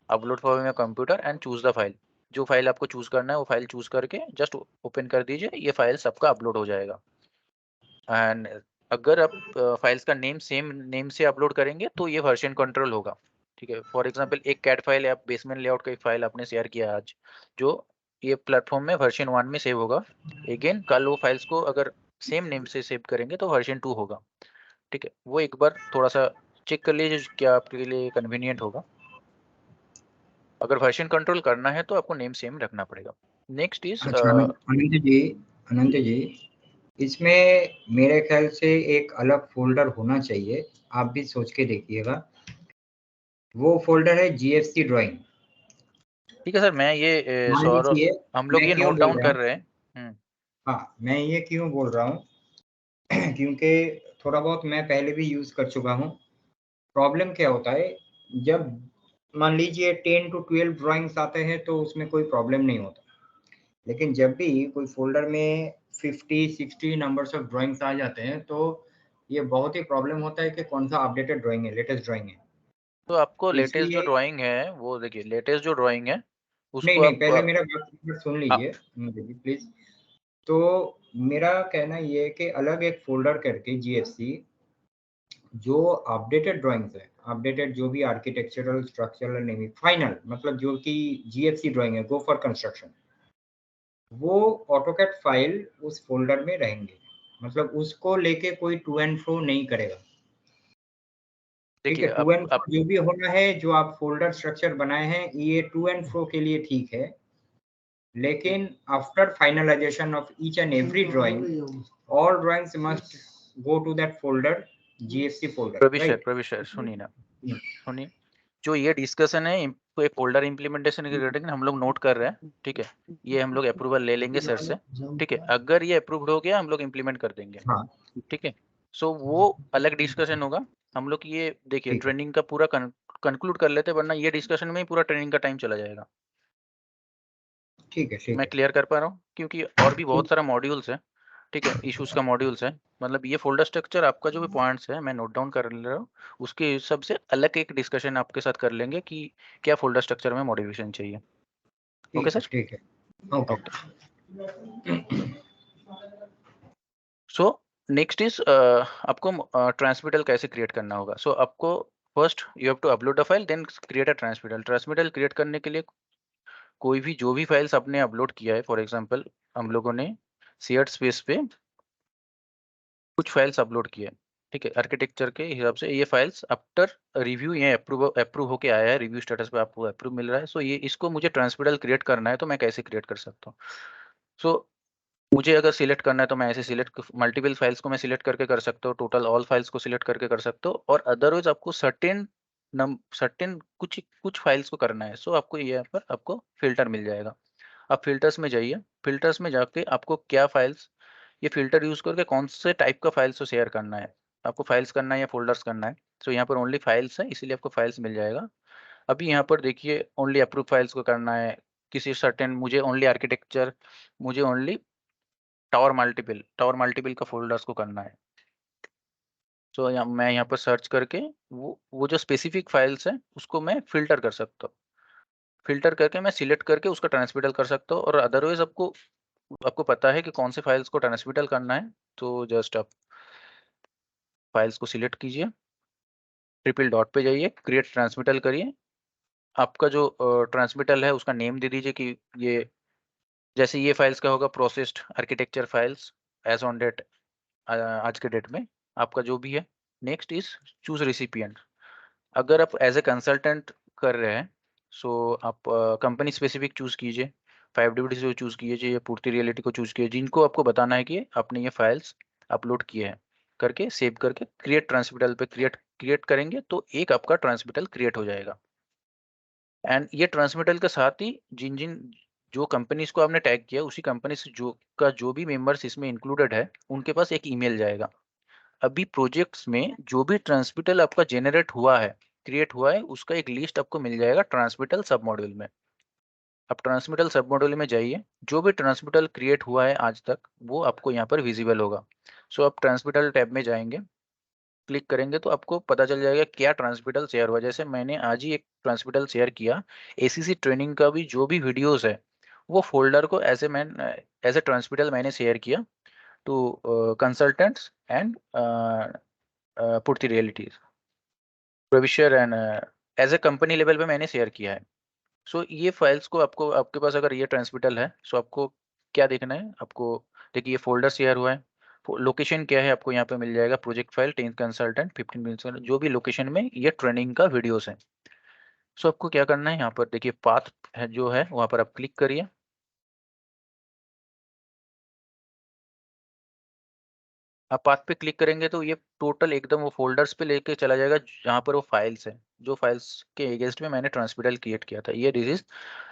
upload for your computer and choose the file. जो फाइल आपको चूज करना है वो फाइल चूज करके जस्ट ओपन कर दीजिए, ये फाइल्स आपका अपलोड हो जाएगा। एंड अगर आप फाइल्स का सेम नेम से अपलोड करेंगे तो ये वर्जन कंट्रोल होगा, ठीक है? फॉर एग्जांपल एक कैट फाइल है, आप बेसमेंट लेआउट का एक फाइल आपने शेयर किया आज, जो ये प्लेटफॉर्म में वर्जन 1 में सेव होगा। अगेन कल वो फाइल्स को अगर सेम नेम से सेव करेंगे तो वर्जन 2 होगा, ठीक है? वो एक बार थोड़ा सा चेक कर लीजिए क्या आपके लिए कन्वीनियंट होगा। अगर वर्जन कंट्रोल करना है तो आपको नेम सेम रखना पड़ेगा। नेक्स्ट इज अनंत जी, इसमें मेरे ख्याल से एक अलग फोल्डर होना चाहिए, आप भी सोच के देखिएगा। वो फोल्डर है जीएफसी ड्राइंग। ठीक है सर, मैं ये मान सौरभ लीजिए हम लोग मैं ये क्यों नोट बोल डाउन रहा कर हूँ, रहे हैं। हाँ मैं ये क्यों बोल रहा हूँ क्योंकि थोड़ा बहुत मैं पहले भी यूज कर चुका हूँ। प्रॉब्लम क्या होता है, जब मान लीजिए 10 to 12 ड्राइंग्स आते हैं तो उसमें कोई प्रॉब्लम नहीं होता, लेकिन जब भी कोई फोल्डर में 50-60 नंबर्स ऑफ ड्राइंग्स आ जाते हैं तो ये बहुत ही प्रॉब्लम होता है कि कौन सा अपडेटेड ड्राइंग है, लेटेस्ट ड्राइंग है। तो आपको तो लेटेस्ट जो इसलिए ड्राइंग है वो देखिए, लेटेस्ट जो ड्राइंग है नहीं उसको नहीं, आप पहले मेरा बात सुन आ, लीजिए प्लीज। तो मेरा कहना ये है कि अलग एक फोल्डर करके जीएफसी, जो अपडेटेड ड्राइंग्स है, अपडेटेड जो भी आर्किटेक्चरल स्ट्रक्चरल नहीं फाइनल मतलब जो कि जीएफसी ड्राइंग है, गो फॉर कंस्ट्रक्शन, वो ऑटोकैड फाइल उस फोल्डर में रहेंगे, मतलब उसको लेके कोई टू एंड फ्रो नहीं करेगा। ठीक है, देखिए टू एंड अब फ्रो जो भी होना है, जो आप फोल्डर स्ट्रक्चर बनाए हैं ये टू एंड फ्रो के लिए ठीक है, लेकिन after finalisation of each and every drawing, all drawings must go to that folder, GFC folder, right? Pravish sir सुनिए ना, सुनिए, जो ये डिस्कशन है तो एक फोल्डर इम्प्लीमेंटेशन के रिगार्डिंग हम लोग नोट कर रहे हैं। ठीक है, ये हम लोग अप्रूवल ले लेंगे सर से। ठीक है, अगर ये अप्रूव्ड हो गया हम लोग इम्प्लीमेंट कर देंगे। हाँ ठीक है, सो वो अलग डिस्कशन होगा। हम लोग ये देखिए ठीक है ट्रेनिंग का पूरा कंक्लूड कर लेते हैं, वरना ये डिस्कशन में ही पूरा ट्रेनिंग का टाइम चला जाएगा। ठीक है ठीक मैं है क्लियर कर पा रहा हूँ क्योंकि और भी बहुत ठीक सारा मॉड्यूल्स है। ठीक है, इश्यूज का मॉड्यूल्स है, मतलब ये फोल्डर स्ट्रक्चर आपका जो भी पॉइंट्स है मैं नोट डाउन कर ले रहा हूँ, उसके हिसाब से अलग एक डिस्कशन आपके साथ कर लेंगे कि क्या फोल्डर स्ट्रक्चर में मॉडिफिकेशन चाहिए। ओके सर, ठीक है okay. Okay. So next is आपको ट्रांसमिटल कैसे क्रिएट करना होगा। सो आपको first you have to upload the file, then create a transmittal. Transmittal create करने के लिए कोई भी जो भी फाइल्स आपने अपलोड किया है, फॉर एग्जांपल हम लोगों ने शेयर्ड स्पेस पे कुछ फाइल्स अपलोड किए। ठीक है, आर्किटेक्चर के हिसाब से ये फाइल्स आफ्टर रिव्यू ये अप्रूव होके आया है, रिव्यू स्टेटस पे आपको अप्रूव मिल रहा है। सो ये इसको मुझे ट्रांसमिटल क्रिएट करना है, तो मैं कैसे क्रिएट कर सकता हूँ। सो मुझे अगर सिलेक्ट करना है तो मैं ऐसे सिलेक्ट मल्टीपल फाइल्स को मैं सिलेक्ट करके कर सकता हूँ, टोटल ऑल फाइल्स को सिलेक्ट करके कर सकता हूँ, और अदरवाइज आपको सर्टेन कुछ कुछ फाइल्स को करना है। सो आपको यहाँ पर आपको फिल्टर मिल जाएगा। आप फिल्टर्स में जाइए, फिल्टर्स में जाके आपको क्या फाइल्स, ये फिल्टर यूज करके कौन से टाइप का फाइल्स को शेयर करना है, आपको फाइल्स करना है या फोल्डर्स करना है। सो यहाँ पर ओनली फाइल्स है, इसीलिए आपको फाइल्स मिल जाएगा। अभी यहाँ पर देखिए ओनली अप्रूव फाइल्स को करना है, किसी सर्टेन मुझे ओनली आर्किटेक्चर, मुझे ओनली टावर मल्टीपल का फोल्डर्स को करना है। सो मैं यहाँ पर सर्च करके वो जो स्पेसिफिक फाइल्स हैं उसको मैं फिल्टर कर सकता हूँ। फिल्टर करके मैं सिलेक्ट करके उसका ट्रांसमिटल कर सकता हूँ, और अदरवाइज आपको आपको पता है कि कौन से फाइल्स को ट्रांसमिटल करना है, तो जस्ट आप फाइल्स को सिलेक्ट कीजिए, ट्रिपल डॉट पे जाइए, क्रिएट ट्रांसमिटल करिए। आपका जो ट्रांसमिटल है उसका नेम दे दीजिए कि ये, जैसे ये फाइल्स का होगा processed architecture files as on date, आज के डेट में आपका जो भी है। Next is choose recipient. अगर आप एज ए कंसल्टेंट कर रहे हैं, सो आप कंपनी स्पेसिफिक चूज कीजिए, 5DBT को चूज कीजिए या पूर्ति रियलिटी को चूज कीजिए, जिनको आपको बताना है कि आपने ये फाइल्स अपलोड किए हैं, करके सेव करके क्रिएट ट्रांसमिटल पे क्रिएट करेंगे तो एक आपका ट्रांसमिटल क्रिएट हो जाएगा। एंड ये ट्रांसमिटल के साथ ही जिन जिन जो कंपनीज को आपने टैग किया, उसी कंपनी से जो भी मेंबर्स इसमें इंक्लूडेड है उनके पास एक ईमेल जाएगा। अभी प्रोजेक्ट्स में जो भी ट्रांसमिटल आपका जेनरेट हुआ है, क्रिएट हुआ है, उसका एक लिस्ट आपको मिल जाएगा ट्रांसमिटल सब मॉड्यूल में। आप ट्रांसमिटल सब मॉड्यूल में जाइए, जो भी ट्रांसमिटल क्रिएट हुआ है आज तक वो आपको यहाँ पर विजिबल होगा। सो आप ट्रांसमिटल टैब में जाएंगे, क्लिक करेंगे तो आपको पता चल जाएगा क्या ट्रांसमिटल शेयर हुआ। जैसे मैंने आज ही एक ट्रांसमिटल शेयर किया, एसीसी ट्रेनिंग का भी जो भी वीडियोस है वो फोल्डर को एज ए ट्रांसमिटल मैंने शेयर किया to consultants and Purti realities Pravish sir and as a company level पे मैंने शेयर किया है। सो ये फाइल्स को आपको, आपके पास अगर ये ट्रांसमिटल है, सो आपको क्या देखना है, आपको देखिए ये फोल्डर शेयर हुआ है, लोकेशन क्या है आपको यहाँ पे मिल जाएगा, प्रोजेक्ट फाइल 10 कंसल्टेंट 15 कंसल्टेंट, जो भी लोकेशन में ये ट्रेनिंग का वीडियोस है। सो आपको क्या करना है, यहाँ पर देखिए पाथ है जो है वहाँ पर आप क्लिक करिए। आप पाथ पे क्लिक करेंगे तो ये टोटल एकदम वो फोल्डर्स पे लेके चला जाएगा जहाँ पर वो फाइल्स है, जो फाइल्स के अगेंस्ट में मैंने ट्रांसमिटल क्रिएट किया था। ये दिस इज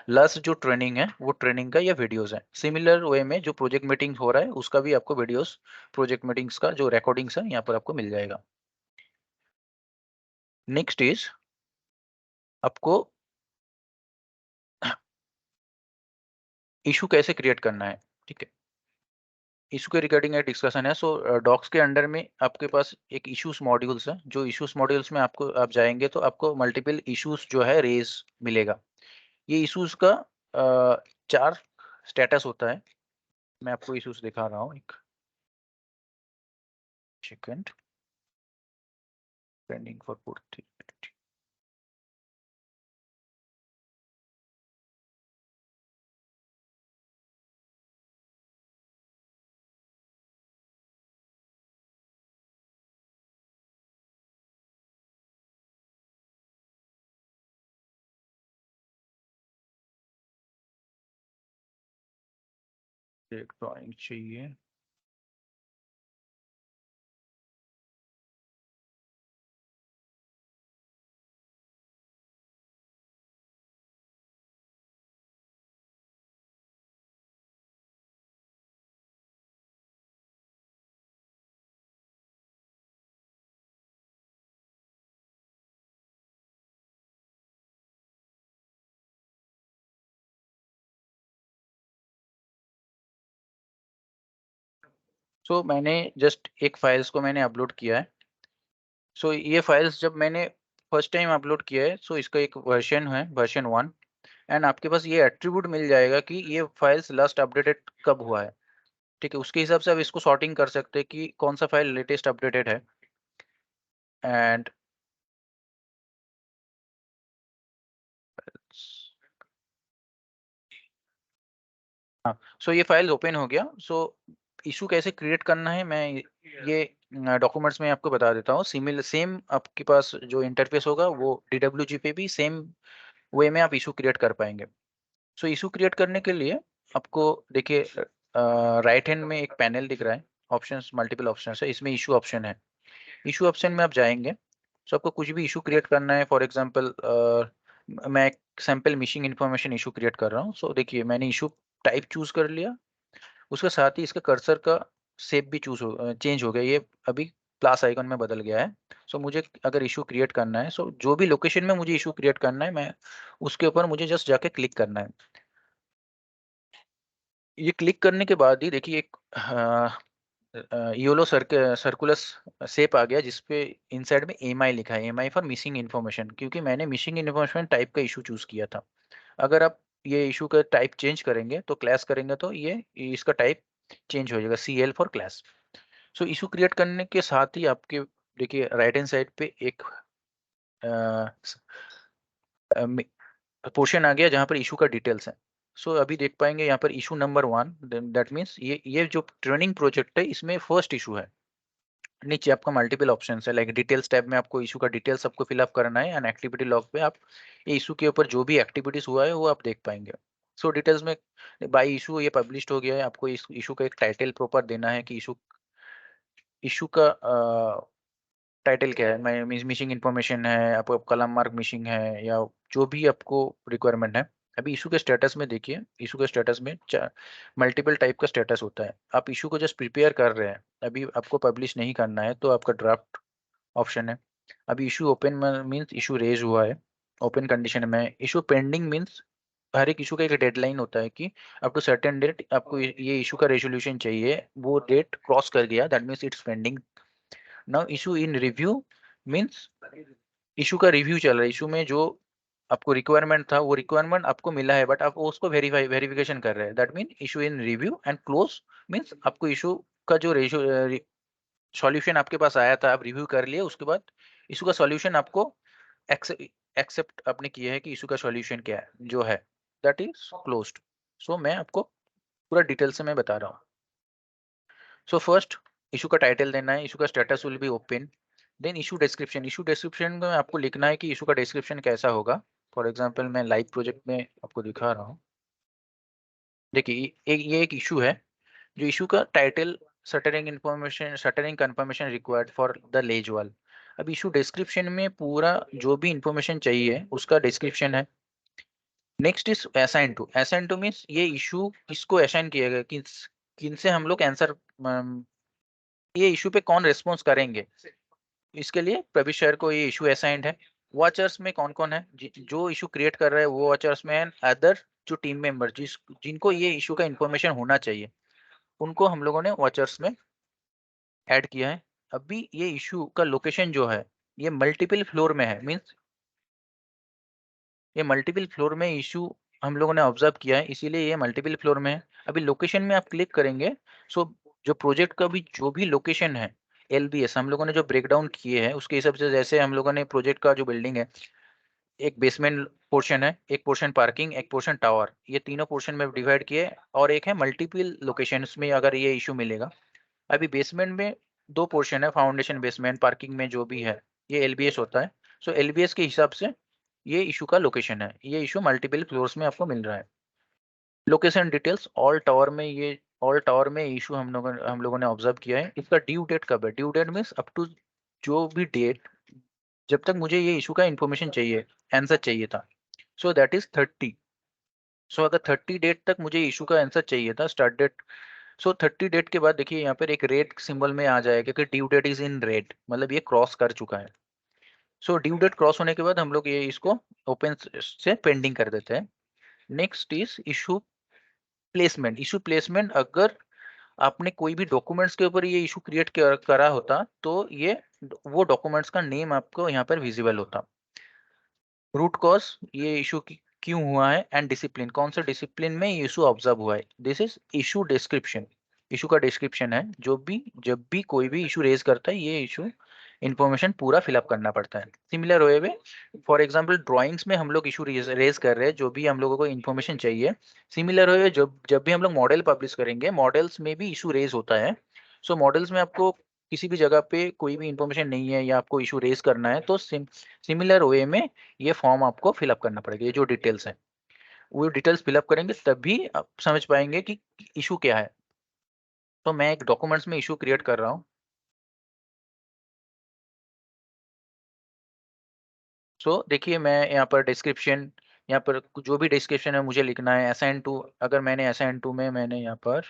लास्ट जो ट्रेनिंग है वो ट्रेनिंग का ये वीडियोस है। सिमिलर वे में जो प्रोजेक्ट मीटिंग हो रहा है उसका भी आपको वीडियोस, प्रोजेक्ट मीटिंग्स का जो रिकॉर्डिंग्स है यहाँ पर आपको मिल जाएगा। नेक्स्ट इज आपको इशू कैसे क्रिएट करना है, ठीक है। इशू के रिगार्डिंग एक डिस्कशन है। सो डॉक्स के अंडर में आपके पास एक इश्यूज मॉड्यूल्स है। जो इश्यूज मॉड्यूल्स में आपको आप जाएंगे तो आपको मल्टीपल इश्यूज जो है रेज मिलेगा। ये इश्यूज का 4 स्टेटस होता है। मैं आपको इश्यूज दिखा रहा हूँ, एक सेकंड। पेंडिंग फॉर पूर्ति, एक ड्राइंग चाहिए। सो मैंने जस्ट एक फाइल्स को मैंने अपलोड किया है। सो ये फाइल्स जब मैंने फर्स्ट टाइम अपलोड किया है, सो इसका एक वर्जन है, वर्जन 1, एंड आपके पास ये एट्रीब्यूट मिल जाएगा कि ये फाइल्स लास्ट अपडेटेड कब हुआ है, ठीक है। उसके हिसाब से आप इसको सॉर्टिंग कर सकते हैं कि कौन सा फाइल लेटेस्ट अपडेटेड है। एंड हाँ, सो ये फाइल ओपन हो गया। सो इशू कैसे क्रिएट करना है मैं ये डॉक्यूमेंट्स में आपको बता देता हूँ। सेम आपके पास जो इंटरफेस होगा वो DWG पे भी सेम वे में आप इशू क्रिएट कर पाएंगे। सो इशू क्रिएट करने के लिए आपको देखिए राइट हैंड में एक पैनल दिख रहा है, ऑप्शंस, मल्टीपल ऑप्शंस है, इसमें इशू ऑप्शन है। इशू ऑप्शन में आप जाएंगे तो आपको कुछ भी इशू क्रिएट करना है। फॉर एग्जांपल मैं एक sample missing information issue create कर रहा हूँ। सो देखिए मैंने इशू टाइप चूज कर लिया, उसके साथ ही इसका कर्सर का शेप भी चेंज हो गया, ये अभी प्लस आइकन में बदल गया है। सो मुझे अगर इशू क्रिएट करना है, सो जो भी लोकेशन में मुझे इशू क्रिएट करना है, मैं उसके ऊपर मुझे जस्ट जाके क्लिक करना है। ये क्लिक करने के बाद ही देखिए एक योलो सर्कुलस शेप आ गया जिसपे इनसाइड में एमआई लिखा है, एमआई फॉर मिसिंग इन्फॉर्मेशन, क्योंकि मैंने मिसिंग इन्फॉर्मेशन टाइप का इशू चूज किया था। अगर आप ये इशू का टाइप चेंज करेंगे तो क्लास करेंगे तो ये इसका टाइप चेंज हो जाएगा, CL for class. So issue create करने के साथ ही आपके देखिए राइट हैंड साइड पे एक पोर्शन आ गया जहाँ पर इशू का डिटेल्स है। सो अभी देख पाएंगे यहाँ पर इशू नंबर 1, दैट मीन्स ये जो ट्रेनिंग प्रोजेक्ट है इसमें फर्स्ट इशू है। नीचे आपका मल्टीपल ऑप्शन है, लाइक डिटेल्स टैब में आपको इशू का डिटेल्स आपको फिलअप करना है, एंड एक्टिविटी लॉग पे आप ये इशू के ऊपर जो भी एक्टिविटीज हुआ है वो आप देख पाएंगे। सो डिटेल्स में बाय इशू ये पब्लिश्ड हो गया है, आपको इस इशू का एक टाइटल प्रॉपर देना है कि इशू इशू का टाइटल क्या है, मैं मिसिंग इन्फॉर्मेशन है, आपको कलम मार्क मिसिंग है, या जो भी आपको रिक्वायरमेंट है। अभी इशू के स्टेटस में देखिए, इशू के स्टेटस में मल्टीपल टाइप का स्टेटस होता है। आप इशू को जस्ट प्रिपेयर कर रहे हैं, अभी आपको पब्लिश नहीं करना है, तो आपका ड्राफ्ट ऑप्शन है। अभी issue open means issue raise हुआ है, ओपन कंडीशन में। इशू पेंडिंग मीन्स हर एक इशू का एक डेडलाइन होता है कि अप टू सर्टेन डेट आपको ये इशू का रेजोल्यूशन चाहिए, वो डेट क्रॉस कर गया, that means it's pending. Now issue in review means issue का रिव्यू चल रहा है, इशू में जो आपको रिक्वायरमेंट था वो रिक्वायरमेंट आपको मिला है, बट आप उसको वेरिफिकेशन कर रहे हैं, that mean issue in review. And close means आपको इशू का जो सॉल्यूशन आपके पास आया था, आप रिव्यू कर लिए, उसके बाद इशू का सॉल्यूशन आपको एक्सेप्ट आपने किया है कि इशू का सॉल्यूशन क्या है जो है, दैट इज क्लोज्ड। सो मैं आपको पूरा डिटेल से मैं बता रहा हूँ। सो फर्स्ट इशू का टाइटल देना है, इशू का status will be open, then issue description. Issue description में आपको लिखना है कि इशू का डिस्क्रिप्शन कैसा होगा। फॉर एग्जांपल मैं लाइव प्रोजेक्ट में आपको दिखा रहा हूँ। देखिए ये एक इशू है, जो इशू का title shuttering confirmation required for the ledge वाल। अब इशू डिस्क्रिप्शन में पूरा जो भी इंफॉर्मेशन चाहिए उसका डिस्क्रिप्शन है। Next is assign to. Assign to means ये इशू किसको असाइन किया गया, किन से हम लोग आंसर, ये इशू पे कौन रिस्पॉन्स करेंगे, इसके लिए प्रवीष सर को ये इशू असाइंड है। वॉचर्स में कौन कौन है, जो इशू क्रिएट कर रहा है वो वॉचर्स में है। अदर जो टीम मेंबर जिनको ये इशू का इंफॉर्मेशन होना चाहिए उनको हम लोगों ने वॉचर्स में ऐड किया है। अभी ये इशू का लोकेशन जो है ये मल्टीपल फ्लोर में है, मीन्स ये मल्टीपल फ्लोर में इशू हम लोगों ने ऑब्जर्व किया है, इसीलिए ये मल्टीपल फ्लोर में है। अभी लोकेशन में आप क्लिक करेंगे, सो जो प्रोजेक्ट का भी जो भी लोकेशन है LBS हम लोगों ने जो ब्रेकडाउन किए हैं उसके हिसाब से, जैसे हम लोगों ने प्रोजेक्ट का जो बिल्डिंग है, एक बेसमेंट पोर्शन है, एक पोर्शन पार्किंग, एक पोर्शन टावर, ये तीनों पोर्शन में डिवाइड किए, और एक है मल्टीपल लोकेशंस में अगर ये इशू मिलेगा। अभी बेसमेंट में 2 पोर्शन है, फाउंडेशन बेसमेंट, पार्किंग में जो भी है ये LBS होता है। सो LBS के हिसाब से ये इशू का लोकेशन है, ये इशू मल्टीपल फ्लोर्स में आपको मिल रहा है। लोकेशन डिटेल्स ऑल टावर में, ये ऑल टावर में इशू हम लोगों ने ऑब्जर्व किया है। इसका ड्यू डेट कब है, due date means up to जो भी डेट जब तक मुझे ये इशू का इंफॉर्मेशन चाहिए, आंसर चाहिए था, सो दैट इज 30। सो अगर 30 डेट तक मुझे इशू का आंसर चाहिए था, स्टार्ट डेट, सो 30 डेट के बाद देखिए यहाँ पर एक रेड सिंबल में आ जाएगा कि due date is in red, मतलब ये क्रॉस कर चुका है। सो ड्यू डेट क्रॉस होने के बाद हम लोग ये इसको ओपन से पेंडिंग कर देते हैं। Next is issue placement. Issue placement, अगर आपने कोई भी डॉक्यूमेंट्स के ऊपर ये इशू क्रिएट करा होता तो ये वो डॉक्यूमेंट्स का नेम आपको यहाँ पर विजिबल होता। रूट कॉज, ये इशू क्यों हुआ है, एंड डिसिप्लिन, कौन सा डिसिप्लिन में ये इशू ऑब्जर्व हुआ है। This is issue description, issue का डिस्क्रिप्शन है। जब भी कोई भी इशू रेज करता है ये इशू इन्फॉर्मेशन पूरा फिलअप करना पड़ता है। सिमिलर वे में फॉर एग्जांपल ड्राइंग्स में हम लोग इशू रेज कर रहे हैं, जो भी हम लोगों को इन्फॉर्मेशन चाहिए। सिमिलर वे जब भी हम लोग मॉडल पब्लिश करेंगे, मॉडल्स में भी इशू रेज होता है। सो मॉडल्स में आपको किसी भी जगह पे कोई भी इन्फॉर्मेशन नहीं है या आपको इशू रेज करना है तो सिमिलर वे में ये फॉर्म आपको फिलअप करना पड़ेगा। ये जो डिटेल्स है वो डिटेल्स फिलअप करेंगे तभी आप समझ पाएंगे कि इशू क्या है। तो मैं एक डॉक्यूमेंट्स में इशू क्रिएट कर रहा हूँ। सो देखिए मैं यहाँ पर डिस्क्रिप्शन, यहाँ पर जो भी डिस्क्रिप्शन है मुझे लिखना है। असाइन टू, अगर मैंने असाइन टू में मैंने यहाँ पर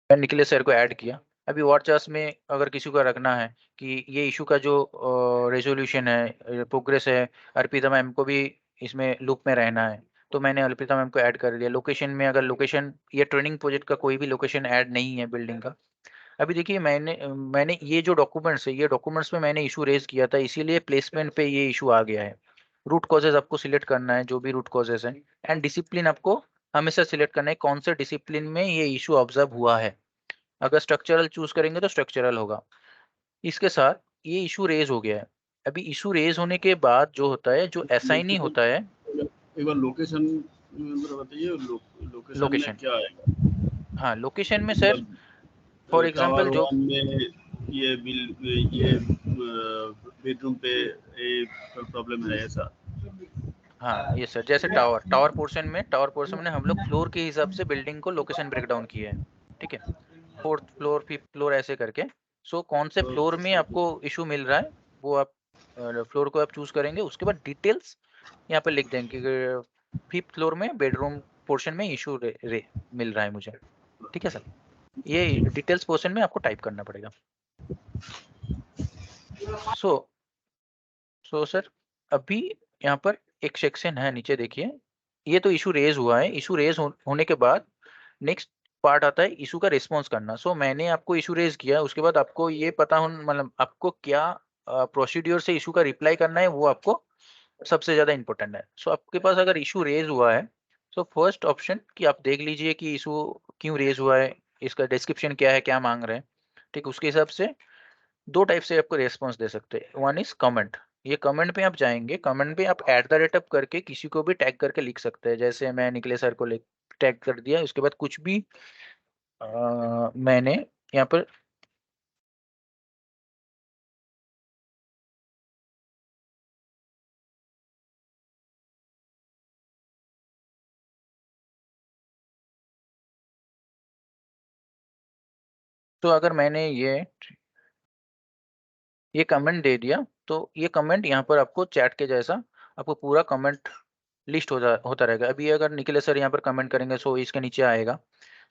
मैं निखिलेश सर को ऐड किया। अभी व्हाट्सएप में अगर किसी को रखना है कि ये इशू का जो रेजोल्यूशन है, प्रोग्रेस है, अर्पिता मैम को भी इसमें लूप में रहना है, तो मैंने अर्पिता मैम को ऐड कर दिया। लोकेशन में अगर लोकेशन, ये ट्रेनिंग प्रोजेक्ट का कोई भी लोकेशन ऐड नहीं है बिल्डिंग का। अभी देखिए मैंने ये जो डॉक्यूमेंट्स है, ये डॉक्यूमेंट्स में मैंने इशू रेज किया था, इसीलिए प्लेसमेंट पे ये इशू आ गया है। रूट कॉजेज आपको सिलेक्ट करना है, जो भी रूट कॉजेज है, एंड डिसिप्लिन आपको हमेशा सिलेक्ट करना है, कौन से डिसिप्लिन में ये इशू ऑब्जर्व हुआ है। अगर स्ट्रक्चरल चूज करेंगे तो स्ट्रक्चरल होगा। इसके साथ ये इशू रेज हो गया है। अभी इशू रेज होने के बाद जो होता है, जो असाइनी होता है, एक बार लोकेशन बताइए, लोकेशन में लोकेशन, क्या आएगा? हाँ लोकेशन में सर फॉर एग्जांपल जो में ये बेडरूम पे प्रॉब्लम है ऐसा। हाँ ये सर, जैसे टावर पोर्शन में हम लोग फ्लोर के हिसाब से बिल्डिंग को लोकेशन ब्रेकडाउन किए हैं, ठीक है, 4th फ्लोर 5th फ्लोर ऐसे करके। सो कौन से फ्लोर में आपको इशू मिल रहा है वो आप फ्लोर को आप चूज करेंगे, उसके बाद डिटेल्स यहाँ पे लिख देंगे कि 5th फ्लोर में बेडरूम पोर्शन में इशू मिल रहा है मुझे, ठीक है सर। ये डिटेल्स पोर्शन में आपको टाइप करना पड़ेगा। सो सर अभी यहाँ पर एक सेक्शन है नीचे देखिए, ये तो इशू रेज हुआ है। इशू रेज होने के बाद नेक्स्ट पार्ट आता है इशू का रिस्पॉन्स करना। सो मैंने आपको इशू रेज किया, उसके बाद आपको ये पता हो, मतलब आपको क्या प्रोसीड्यूर से इशू का रिप्लाई करना है, वो आपको सबसे ज्यादा इंपॉर्टेंट है। सो आपके पास अगर इशू रेज हुआ है, सो फर्स्ट ऑप्शन कि आप देख लीजिए कि इशू क्यों रेज हुआ है, इसका डिस्क्रिप्शन क्या है, क्या मांग रहे हैं, ठीक। उसके हिसाब से 2 टाइप से आपको रेस्पॉन्स दे सकते हैं। वन इज कमेंट, ये कमेंट पे आप जाएंगे, कमेंट पे आप @ करके किसी को भी टैग करके लिख सकते हैं। जैसे मैं निखिलेश सर को टैग कर दिया, उसके बाद कुछ भी मैंने यहाँ पर तो अगर मैंने ये कमेंट दे दिया तो ये कमेंट यहाँ पर आपको चैट के जैसा आपको पूरा कमेंट लिस्ट होता रहेगा। अभी अगर निखिल सर यहाँ पर कमेंट करेंगे सो इसके नीचे आएगा।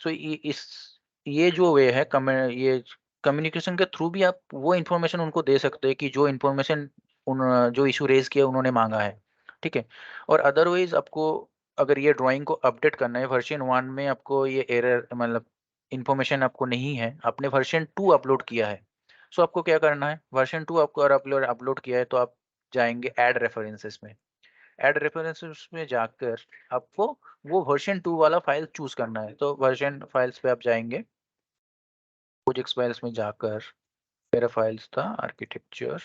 सो ये जो वे है कमेंट, ये कम्युनिकेशन के थ्रू भी आप वो इन्फॉर्मेशन उनको दे सकते हैं कि जो इन्फॉर्मेशन जो इशू रेज किया उन्होंने मांगा है, ठीक है। और अदरवाइज आपको अगर ये ड्राइंग को अपडेट करना है वर्जन 1 में, आपको ये एरर मतलब इन्फॉर्मेशन आपको नहीं है, आपने वर्जन 2 अपलोड किया है, सो आपको क्या करना है, वर्जन 2 आपको अगर अपलोड किया है तो आप जाएंगे ऐड रेफरेंसेस में। ऐड रेफरेंसेस में जाकर आपको वो वर्जन 2 वाला फाइल चूज करना है। तो वर्जन फाइल्स पे आप जाएंगे, प्रोजेक्ट्स फाइल्स में जाकर मेरा फाइल्स था आर्किटेक्चर,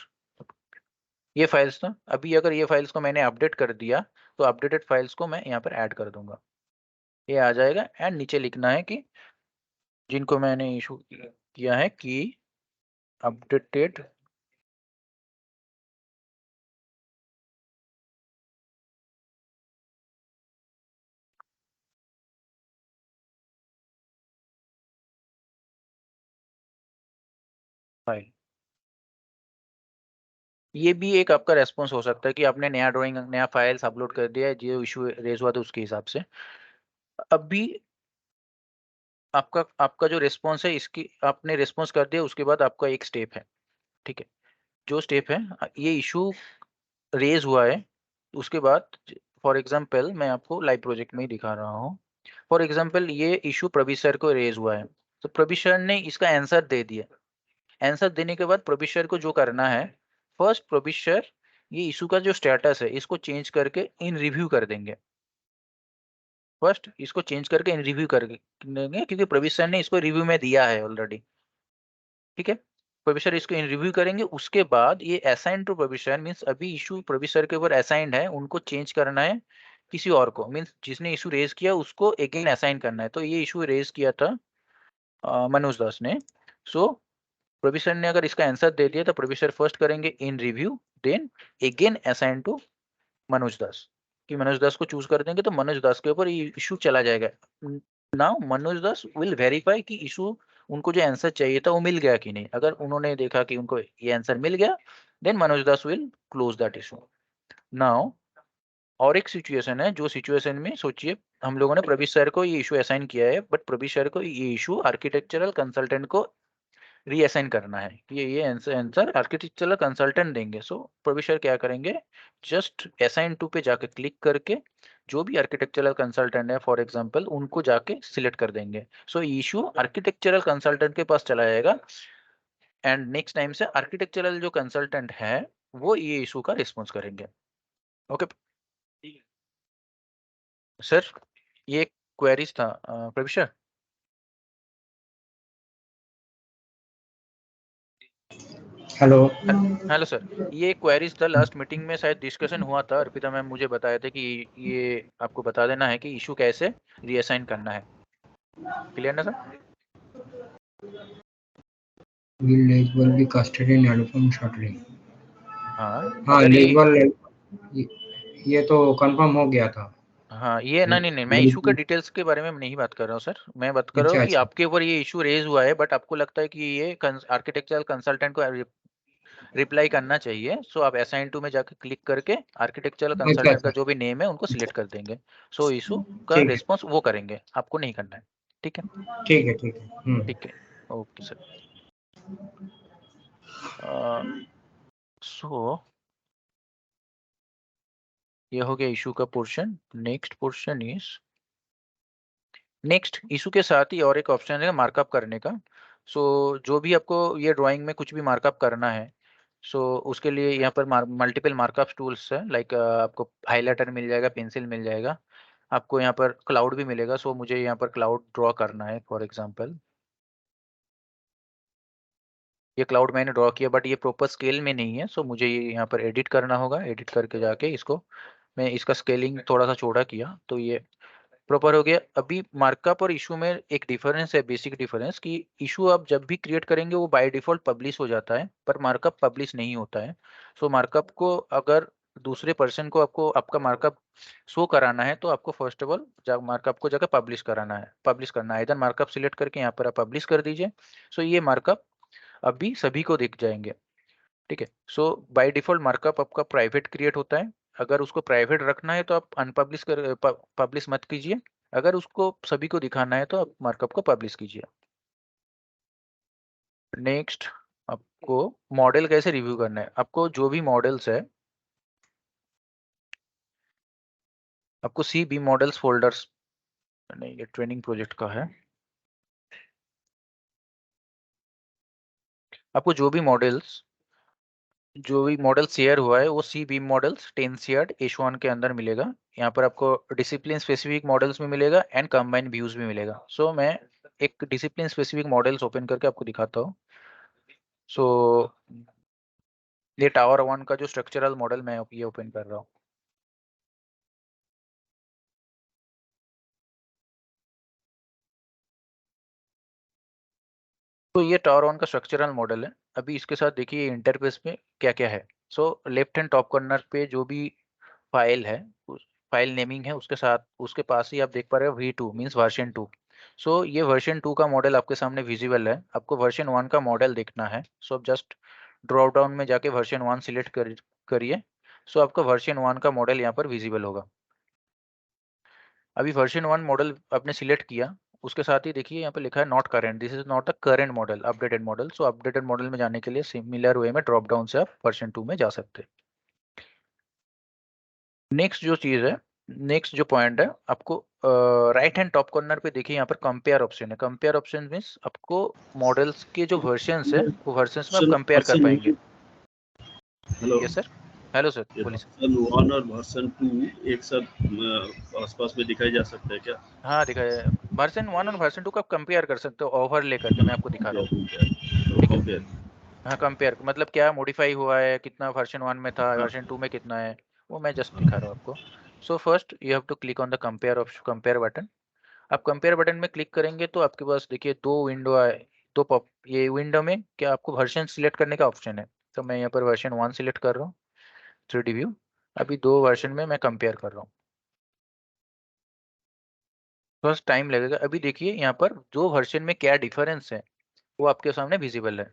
ये फाइल्स था। अभी अगर ये फाइल्स को मैंने अपडेट कर दिया तो अपडेटेड फाइल्स को मैं यहाँ पर ऐड कर दूंगा, ये आ जाएगा। एंड नीचे लिखना है कि जिनको मैंने इशू किया है कि अपडेटेड फाइल। ये भी एक आपका रेस्पॉन्स हो सकता है कि आपने नया ड्राइंग नया फाइल्स अपलोड कर दिया है, जो इशू रेज हुआ था उसके हिसाब से। अभी आपका जो रिस्पॉन्स है, इसकी आपने रिस्पॉन्स कर दिया, उसके बाद आपका एक स्टेप है, ठीक है। जो स्टेप है, ये इशू रेज हुआ है, उसके बाद फॉर एग्जांपल मैं आपको लाइव प्रोजेक्ट में ही दिखा रहा हूँ। फॉर एग्जांपल ये इशू प्रवीष सर को रेज हुआ है, तो प्रवीष सर ने इसका आंसर दे दिया। आंसर देने के बाद प्रवीष सर को जो करना है, फर्स्ट प्रवीष सर ये इशू का जो स्टेटस है इसको चेंज करके इन रिव्यू कर देंगे। फर्स्ट इसको चेंज करके इन रिव्यू कर देंगे, क्योंकि प्रवीष सर ने इसको रिव्यू में दिया है ऑलरेडी, ठीक है। प्रवीष सर इसको इन रिव्यू करेंगे, उसके बाद ये असाइन टू प्रवीष सर मीन्स अभी इशू प्रवीष सर के ऊपर असाइंड है, उनको चेंज करना है किसी और को, मीन्स जिसने इशू रेज किया उसको अगेन असाइन करना है। तो ये इशू रेज किया था मनोज दास ने। सो प्रवीष सर ने अगर इसका आंसर दे दिया तो प्रवीष सर फर्स्ट करेंगे in review, then again assign to Manoj Das, कि मनोज दास को चूज कर देंगे तो मनोज दास के ऊपर ये इशू चला जाएगा। Now Manoj Das will verify कि इशू उनको जो आंसर चाहिए था वो मिल गया कि नहीं। अगर उन्होंने देखा कि उनको ये आंसर मिल गया, then Manoj Das will close that issue. Now और एक सिचुएशन है, जो सिचुएशन में सोचिए हम लोगों ने प्रवीष सर को ये इशू असाइन किया है, बट प्रवीष सर को ये इशू आर्किटेक्चरल कंसल्टेंट को रीअसाइन करना है, ये आंसर आर्किटेक्चरल कंसल्टेंट देंगे। सो प्रवीष सर क्या करेंगे, जस्ट असाइन टू पे जाके क्लिक करके जो भी आर्किटेक्चरल कंसल्टेंट है फॉर एग्जांपल उनको जाके सिलेक्ट कर देंगे। सो इशू आर्किटेक्चरल कंसल्टेंट के पास चला जाएगा, एंड नेक्स्ट टाइम से आर्किटेक्चरल जो कंसल्टेंट है वो ये इशू का रिस्पॉन्स करेंगे। ओके सर, ये क्वेरीज था प्रवीष सर। हेलो। हेलो सर, ये क्वेरीज था, लास्ट मीटिंग में शायद डिस्कशन हुआ था, अर्पिता मैम मुझे बताया था कि ये आपको बता देना है कि इशू कैसे रीअसाइन करना है। क्लियर ना sir? Will label be casted in album shortly? हाँ हाँ, अगर लेबल ये तो कंफर्म हो गया था। हाँ ये नहीं, मैं इशू का डिटेल्स के बारे में नहीं बात कर रहा हूँ सर, मैं बात कर रहा हूँ कि अच्छा। आपके ऊपर ये इशू रेज हुआ है, बट आपको लगता है कि ये आर्किटेक्चरल कंसल्टेंट को रिप्लाई करना चाहिए। सो आप असाइन टू में जाकर क्लिक करके आर्किटेक्चरल कंसल्टेंट का अच्छा। जो भी नेम है उनको सिलेक्ट कर देंगे। सो इशू का ठीक है, रिस्पॉन्स वो करेंगे, आपको नहीं करना है, ठीक है। ठीक है, ठीक है। ठीक है, ओके सर। सो ये हो गया इशू का portion. Next portion is next issue के साथ ही और एक ऑप्शन है मार्कअप करने का। सो जो भी आपको ये ड्राइंग में कुछ भी मार्कअप करना है, सो उसके लिए यहाँ पर मल्टीपल मार्कअप टूल्स है, लाइक आपको हाइलाइटर मिल जाएगा, पेंसिल मिल जाएगा, आपको यहाँ पर क्लाउड भी मिलेगा। सो मुझे यहाँ पर क्लाउड ड्रॉ करना है, फॉर एग्जांपल ये क्लाउड मैंने ड्रॉ किया, बट ये प्रॉपर स्केल में नहीं है। सो मुझे ये यहाँ पर एडिट करना होगा, एडिट करके जाके इसको मैं इसका स्केलिंग थोड़ा सा छोटा किया तो ये प्रॉपर हो गया। अभी मार्कअप और इशू में एक डिफरेंस है, बेसिक डिफरेंस, कि इशू आप जब भी क्रिएट करेंगे वो बाय डिफॉल्ट पब्लिश हो जाता है, पर मार्कअप पब्लिश नहीं होता है। सो मार्कअप को अगर दूसरे पर्सन को आपको आपका मार्कअप शो कराना है तो आपको फर्स्ट ऑफ ऑल मार्कअप को जाकर पब्लिश करना है। इधर मार्कअप सिलेक्ट करके यहाँ पर आप पब्लिश कर दीजिए। सो ये मार्कअप अभी सभी को दिख जाएंगे, ठीक है। सो बाय डिफॉल्ट मार्कअप आपका प्राइवेट क्रिएट होता है। अगर उसको प्राइवेट रखना है तो आप अनपब्लिश पब्लिश मत कीजिए। अगर उसको सभी को दिखाना है तो आप मार्कअप को पब्लिश कीजिए। नेक्स्ट, आपको मॉडल कैसे रिव्यू करना है। आपको जो भी मॉडल्स है, आपको सी बी मॉडल्स फोल्डर्स, नहीं ये ट्रेनिंग प्रोजेक्ट का है। आपको जो भी मॉडल शेयर हुआ है वो सी बीम मॉडल्स 10 शेयर्ड H1 के अंदर मिलेगा। यहाँ पर आपको डिसिप्लिन स्पेसिफिक मॉडल्स भी मिलेगा एंड कंबाइंड व्यूज भी मिलेगा। सो मैं एक डिसिप्लिन स्पेसिफिक मॉडल्स ओपन करके आपको दिखाता हूँ। सो ये टावर 1 का जो स्ट्रक्चरल मॉडल मैं ये ओपन कर रहा हूँ। तो ये टावर 1 का स्ट्रक्चरल मॉडल है। अभी इसके साथ देखिए इंटरफेस में क्या क्या है। So left hand top corner पे जो भी फाइल है, फाइल नेमिंग है, उसके साथ उसके पास ही आप देख पा रहे हो V2 मींस वर्जन 2। सो ये वर्जन 2 का मॉडल आपके सामने विजिबल है। आपको वर्जन 1 का मॉडल देखना है। सो आप जस्ट ड्रॉप डाउन में जाके वर्जन 1 सिलेक्ट करिए। सो आपका वर्जन 1 का मॉडल यहाँ पर विजिबल होगा। अभी वर्जन 1 मॉडल आपने सिलेक्ट किया, उसके साथ ही देखिए यहाँ पे लिखा है not current, this is not the current model, updated model. So updated model में जाने के लिए सिमिलर वे में ड्रॉप डाउन से आप वर्जन 2 में जा सकते हैं। नेक्स्ट जो चीज है, नेक्स्ट जो पॉइंट है, आपको राइट हैंड टॉप कॉर्नर पे देखिए यहाँ पर कंपेयर ऑप्शन है। कंपेयर ऑप्शन मींस आपको मॉडल्स के जो वर्जन्स है वो वर्जन्स में आप कंपेयर कर पाएंगे। Hello yes sir, hello sir, बोलिए सर। वर्जन 1 और वर्जन 2 एक साथ आसपास में दिखाई जा सकता है क्या? हाँ दिखाए, वर्जन 1 और वर्जन 2 का कंपेयर कर सकते हो ओवरले करके। मैं आपको दिखा रहा हूँ, ठीक है। कंपेयर हाँ कंपेयर मतलब क्या मॉडिफाई हुआ है, कितना वर्जन 1 में था, वर्जन 2 में कितना है, वो मैं जस्ट दिखा रहा हूँ आपको। So first you have to click on the compare option, compare button. आप कंपेयर बटन में क्लिक करेंगे तो आपके पास देखिए दो विंडो आए, दो पॉप। ये विंडो में क्या आपको वर्जन सिलेक्ट करने का ऑप्शन है। तो मैं यहाँ पर वर्जन 1 सिलेक्ट कर रहा हूँ, 3D व्यू। अभी दो वर्जन में मैं कंपेयर कर रहा हूँ, थोड़ा टाइम लगेगा। अभी देखिए यहाँ पर दो वर्जन में क्या डिफरेंस है वो आपके सामने विजिबल है।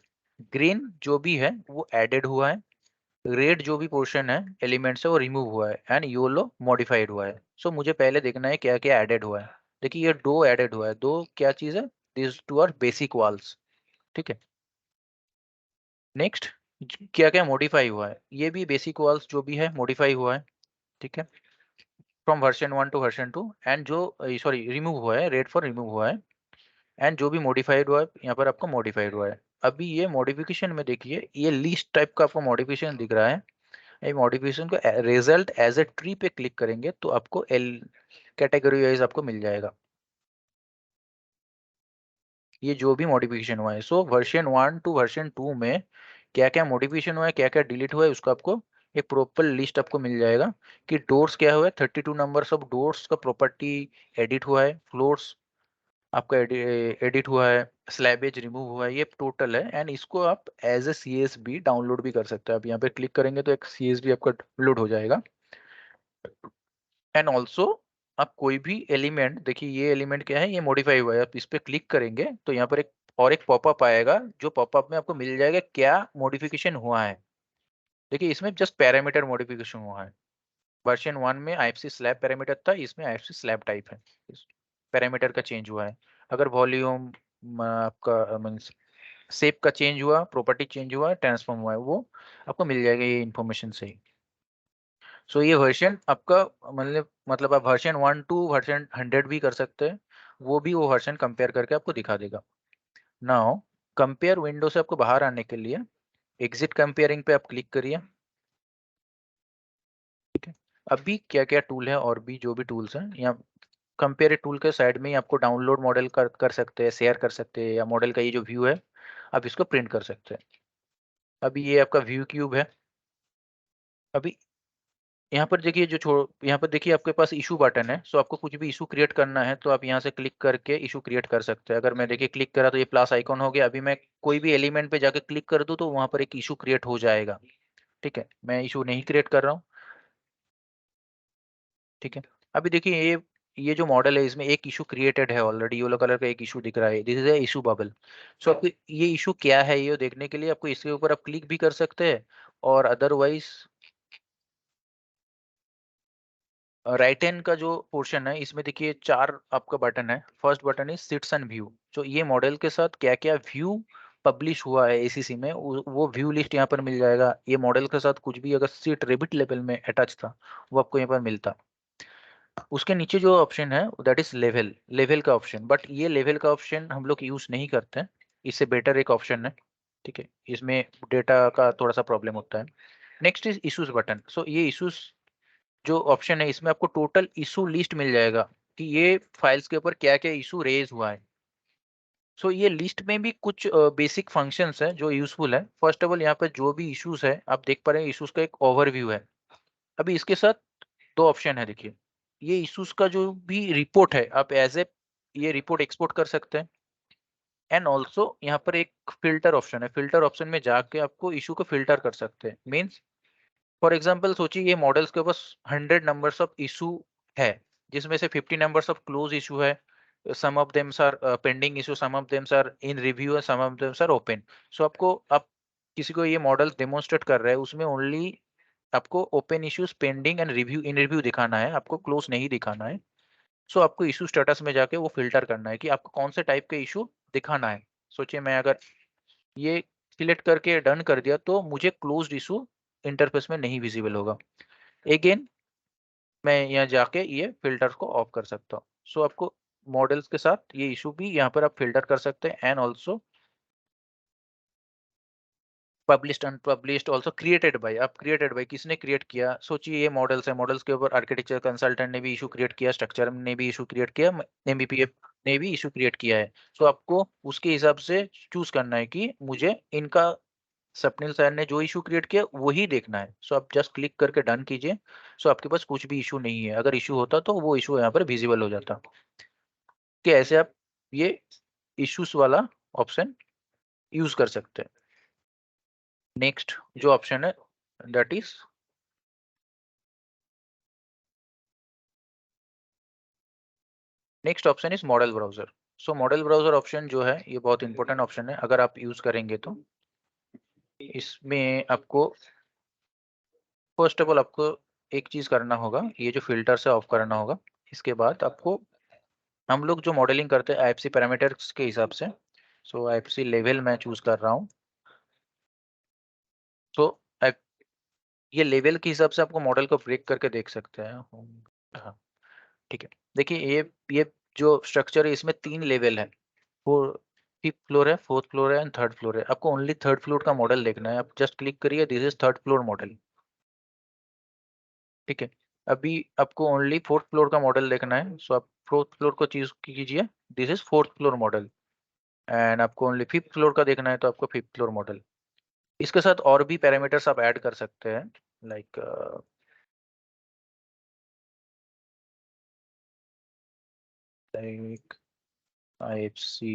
ग्रीन जो भी है वो एडेड हुआ है, रेड जो भी पोर्शन है एलिमेंट से वो रिमूव हुआ है, एंड येलो मॉडिफाइड हुआ है। सो मुझे पहले देखना है क्या क्या एडेड हुआ है। देखिए ये दो एडेड हुआ है। दो क्या चीज है, this two are basic walls, ठीक है। नेक्स्ट क्या क्या मॉडिफाई हुआ है, ये भी बेसिक वॉल्स जो भी है मॉडिफाई हुआ है, ठीक है, from version 1 to version 2। And जो सॉरी रिमूव हुआ है, रेड फॉर रिमूव हुआ है, एंड जो भी मॉडिफाइड हुआ है यहाँ पर आपको मॉडिफाइड हुआ है। अभी ये मॉडिफिकेशन में देखिए ये लिस्ट टाइप का आपको मॉडिफिकेशन दिख रहा है। ये मॉडिफिकेशन को रिजल्ट एज ए ट्री पे क्लिक करेंगे तो आपको एल कैटेगरी वाइज आपको मिल जाएगा ये जो भी मॉडिफिकेशन हुआ है। सो वर्जन 1 टू वर्जन 2 में क्या क्या मॉडिफिकेशन हुआ है, क्या क्या डिलीट हुआ है, उसका आपको एक प्रॉपर लिस्ट आपको मिल जाएगा कि डोर्स क्या हुआ है, 32 नंबर्स ऑफ डोर्स का प्रॉपर्टी एडिट हुआ है, फ्लोर्स आपका एडिट हुआ है, स्लैबेज रिमूव हुआ है, ये टोटल है। एंड इसको आप एज ए CSV डाउनलोड भी कर सकते हैं। आप यहाँ पे क्लिक करेंगे तो एक CSV आपका डाउनलोड हो जाएगा। एंड ऑल्सो आप कोई भी एलिमेंट, देखिए ये एलिमेंट क्या है, ये मॉडिफाई हुआ है, आप इस पे क्लिक करेंगे तो यहाँ पर एक पॉपअप आएगा, जो पॉपअप में आपको मिल जाएगा क्या मॉडिफिकेशन हुआ है। देखिए इसमें जस्ट पैरामीटर मॉडिफिकेशन हुआ है। वर्जन 1 में IFC स्लैब पैरामीटर था, इसमें IFC स्लैब टाइप है, पैरामीटर का चेंज हुआ है। अगर वॉल्यूम आपका मीन्स शेप का चेंज हुआ, प्रॉपर्टी चेंज हुआ, ट्रांसफॉर्म हुआ है, वो आपको मिल जाएगा ये इन्फॉर्मेशन से ही। सो ये वर्जन आपका मतलब आप वर्जन 1 टू वर्जन 100 भी कर सकते हैं, वो वर्जन कंपेयर करके आपको दिखा देगा। नाउ कंपेयर विंडो से आपको बाहर आने के लिए एग्जिट कंपेयरिंग पे आप क्लिक करिए, ठीक है। अभी क्या क्या टूल है और भी जो भी टूल्स हैं यहाँ कंपेयर टूल के साइड में ही आपको डाउनलोड मॉडल कर सकते हैं, शेयर कर सकते हैं, या मॉडल का ये जो व्यू है आप इसको प्रिंट कर सकते हैं। अभी ये आपका व्यू क्यूब है। अभी यहाँ पर देखिए यहाँ पर देखिए आपके पास इशू बटन है। सो आपको कुछ भी इशू क्रिएट करना है तो आप यहाँ से क्लिक करके इशू क्रिएट कर सकते हैं। अगर मैं देखिए क्लिक करा तो ये प्लस आइकॉन हो गया। अभी मैं कोई भी एलिमेंट पे जाके क्लिक कर दूं तो वहां पर एक इशू क्रिएट हो जाएगा, ठीक है। मैं इशू नहीं क्रिएट कर रहा हूँ, ठीक है, अभी देखिए ये जो मॉडल है इसमें एक इशू क्रिएटेड है ऑलरेडी, येलो कलर का एक इशू दिख रहा है, this is a issue bubble. So आपको ये इशू क्या है ये देखने के लिए आपको इसके ऊपर आप क्लिक भी कर सकते हैं, और अदरवाइज राइट हैंड का जो पोर्शन है इसमें देखिए 4 आपका बटन है। First button is sits and view, जो ये मॉडल के साथ क्या क्या व्यू पब्लिश हुआ है एसीसी में वो व्यू लिस्ट यहाँ पर मिल जाएगा। ये मॉडल के साथ कुछ भी अगर सीट रेबिट लेवल में अटैच था वो आपको यहाँ पर मिलता। उसके नीचे जो ऑप्शन है दैट इज लेवल का ऑप्शन, बट ये लेवल का ऑप्शन हम लोग यूज नहीं करते हैं, इससे बेटर एक ऑप्शन है। ठीक है, इसमें डेटा का थोड़ा सा प्रॉब्लम होता है। Next is issues button. So ये इशूज जो ऑप्शन है इसमें आपको टोटल इशू लिस्ट मिल जाएगा कि ये फाइल्स के ऊपर क्या क्या इशू रेज हुआ है। सो ये लिस्ट में भी कुछ बेसिक फंक्शंस है जो यूजफुल है। फर्स्ट ऑफ ऑल यहाँ पर जो भी इश्यूज है आप देख पा रहे हैं, इश्यूज का एक ओवरव्यू है। अभी इसके साथ 2 ऑप्शन है, देखिए ये इश्यूज का जो भी रिपोर्ट है आप एज ए ये रिपोर्ट एक्सपोर्ट कर सकते हैं, एंड ऑल्सो यहाँ पर एक फिल्टर ऑप्शन है। फिल्टर ऑप्शन में जाके आपको इशू को फिल्टर कर सकते हैं। मीन्स फॉर एग्जाम्पल सोचिए ये मॉडल्स के पास 100 नंबर्स ऑफ इशू है, जिसमें से 50 नंबर्स ऑफ क्लोज इशू है, some of thems are pending issue, some of thems are in review, some of thems are open. So आपको आप किसी को ये मॉडल डेमोन्स्ट्रेट कर रहे हैं उसमें ओनली आपको open issues, pending and review, in review दिखाना है, आपको क्लोज नहीं दिखाना है। सो आपको इशू स्टेटस में जाके वो फिल्टर करना है कि आपको कौन से टाइप के इशू दिखाना है। सोचिए मैं अगर ये सिलेक्ट करके डन कर दिया तो मुझे क्लोज्ड इशू इंटरफेस में नहीं विजिबल होगा। अगेन मैं यहाँ जाके ये फिल्टर को ऑफ कर सकता हूँ। सो आपको मॉडल्स के साथ ये इशू भी यहाँ पर आप फिल्टर कर सकते हैं, and also published unpublished also created by. आप क्रिएटेड बाय किसने क्रिएट किया, सोचिए ये मॉडल्स है, मॉडल्स के ऊपर आर्किटेक्चर कंसल्टेंट ने भी इशू क्रिएट किया, स्ट्रक्चर ने भी इशू क्रिएट किया, एमबीपीएफ ने भी इशू क्रिएट किया है। सो आपको उसके हिसाब से चूज करना है कि मुझे इनका स्वप्निल सर ने जो इशू क्रिएट किया वही देखना है। सो आप जस्ट क्लिक करके डन कीजिए। सो आपके पास कुछ भी इशू नहीं है, अगर इशू होता तो वो इशू यहाँ पर विजिबल हो जाता। कि ऐसे आप ये इश्यूज वाला ऑप्शन यूज कर सकते हैं। नेक्स्ट जो ऑप्शन है that is next option is model browser. So model browser option जो है ये बहुत इंपॉर्टेंट ऑप्शन है, अगर आप यूज करेंगे तो इसमें आपको फर्स्ट ऑफ ऑल आपको एक चीज करना होगा, ये जो फिल्टर से ऑफ करना होगा। इसके बाद आपको हम लोग जो मॉडलिंग करते हैं आईएफसी पैरामीटर्स के हिसाब से, सो आईएफसी लेवल मैं चूज कर रहा हूँ। सो ये लेवल के हिसाब से आपको मॉडल को ब्रेक करके देख सकते हैं। हाँ ठीक है, देखिए ये जो स्ट्रक्चर है इसमें 3 लेवल है, 5th फ्लोर है, 4th फ्लोर है एंड 3rd फ्लोर है। आपको ओनली 3rd फ्लोर का मॉडल देखना है, आप जस्ट क्लिक करिए, this is 3rd floor model. ठीक है, अभी आपको ओनली 4th फ्लोर का मॉडल देखना है, सो आप 4th फ्लोर को चूज कीजिए, this is 4th floor model. And आपको ओनली 5th फ्लोर का देखना है तो आपको 5th फ्लोर मॉडल। इसके साथ और भी पैरामीटर्स आप ऐड कर सकते हैं, लाइक IFC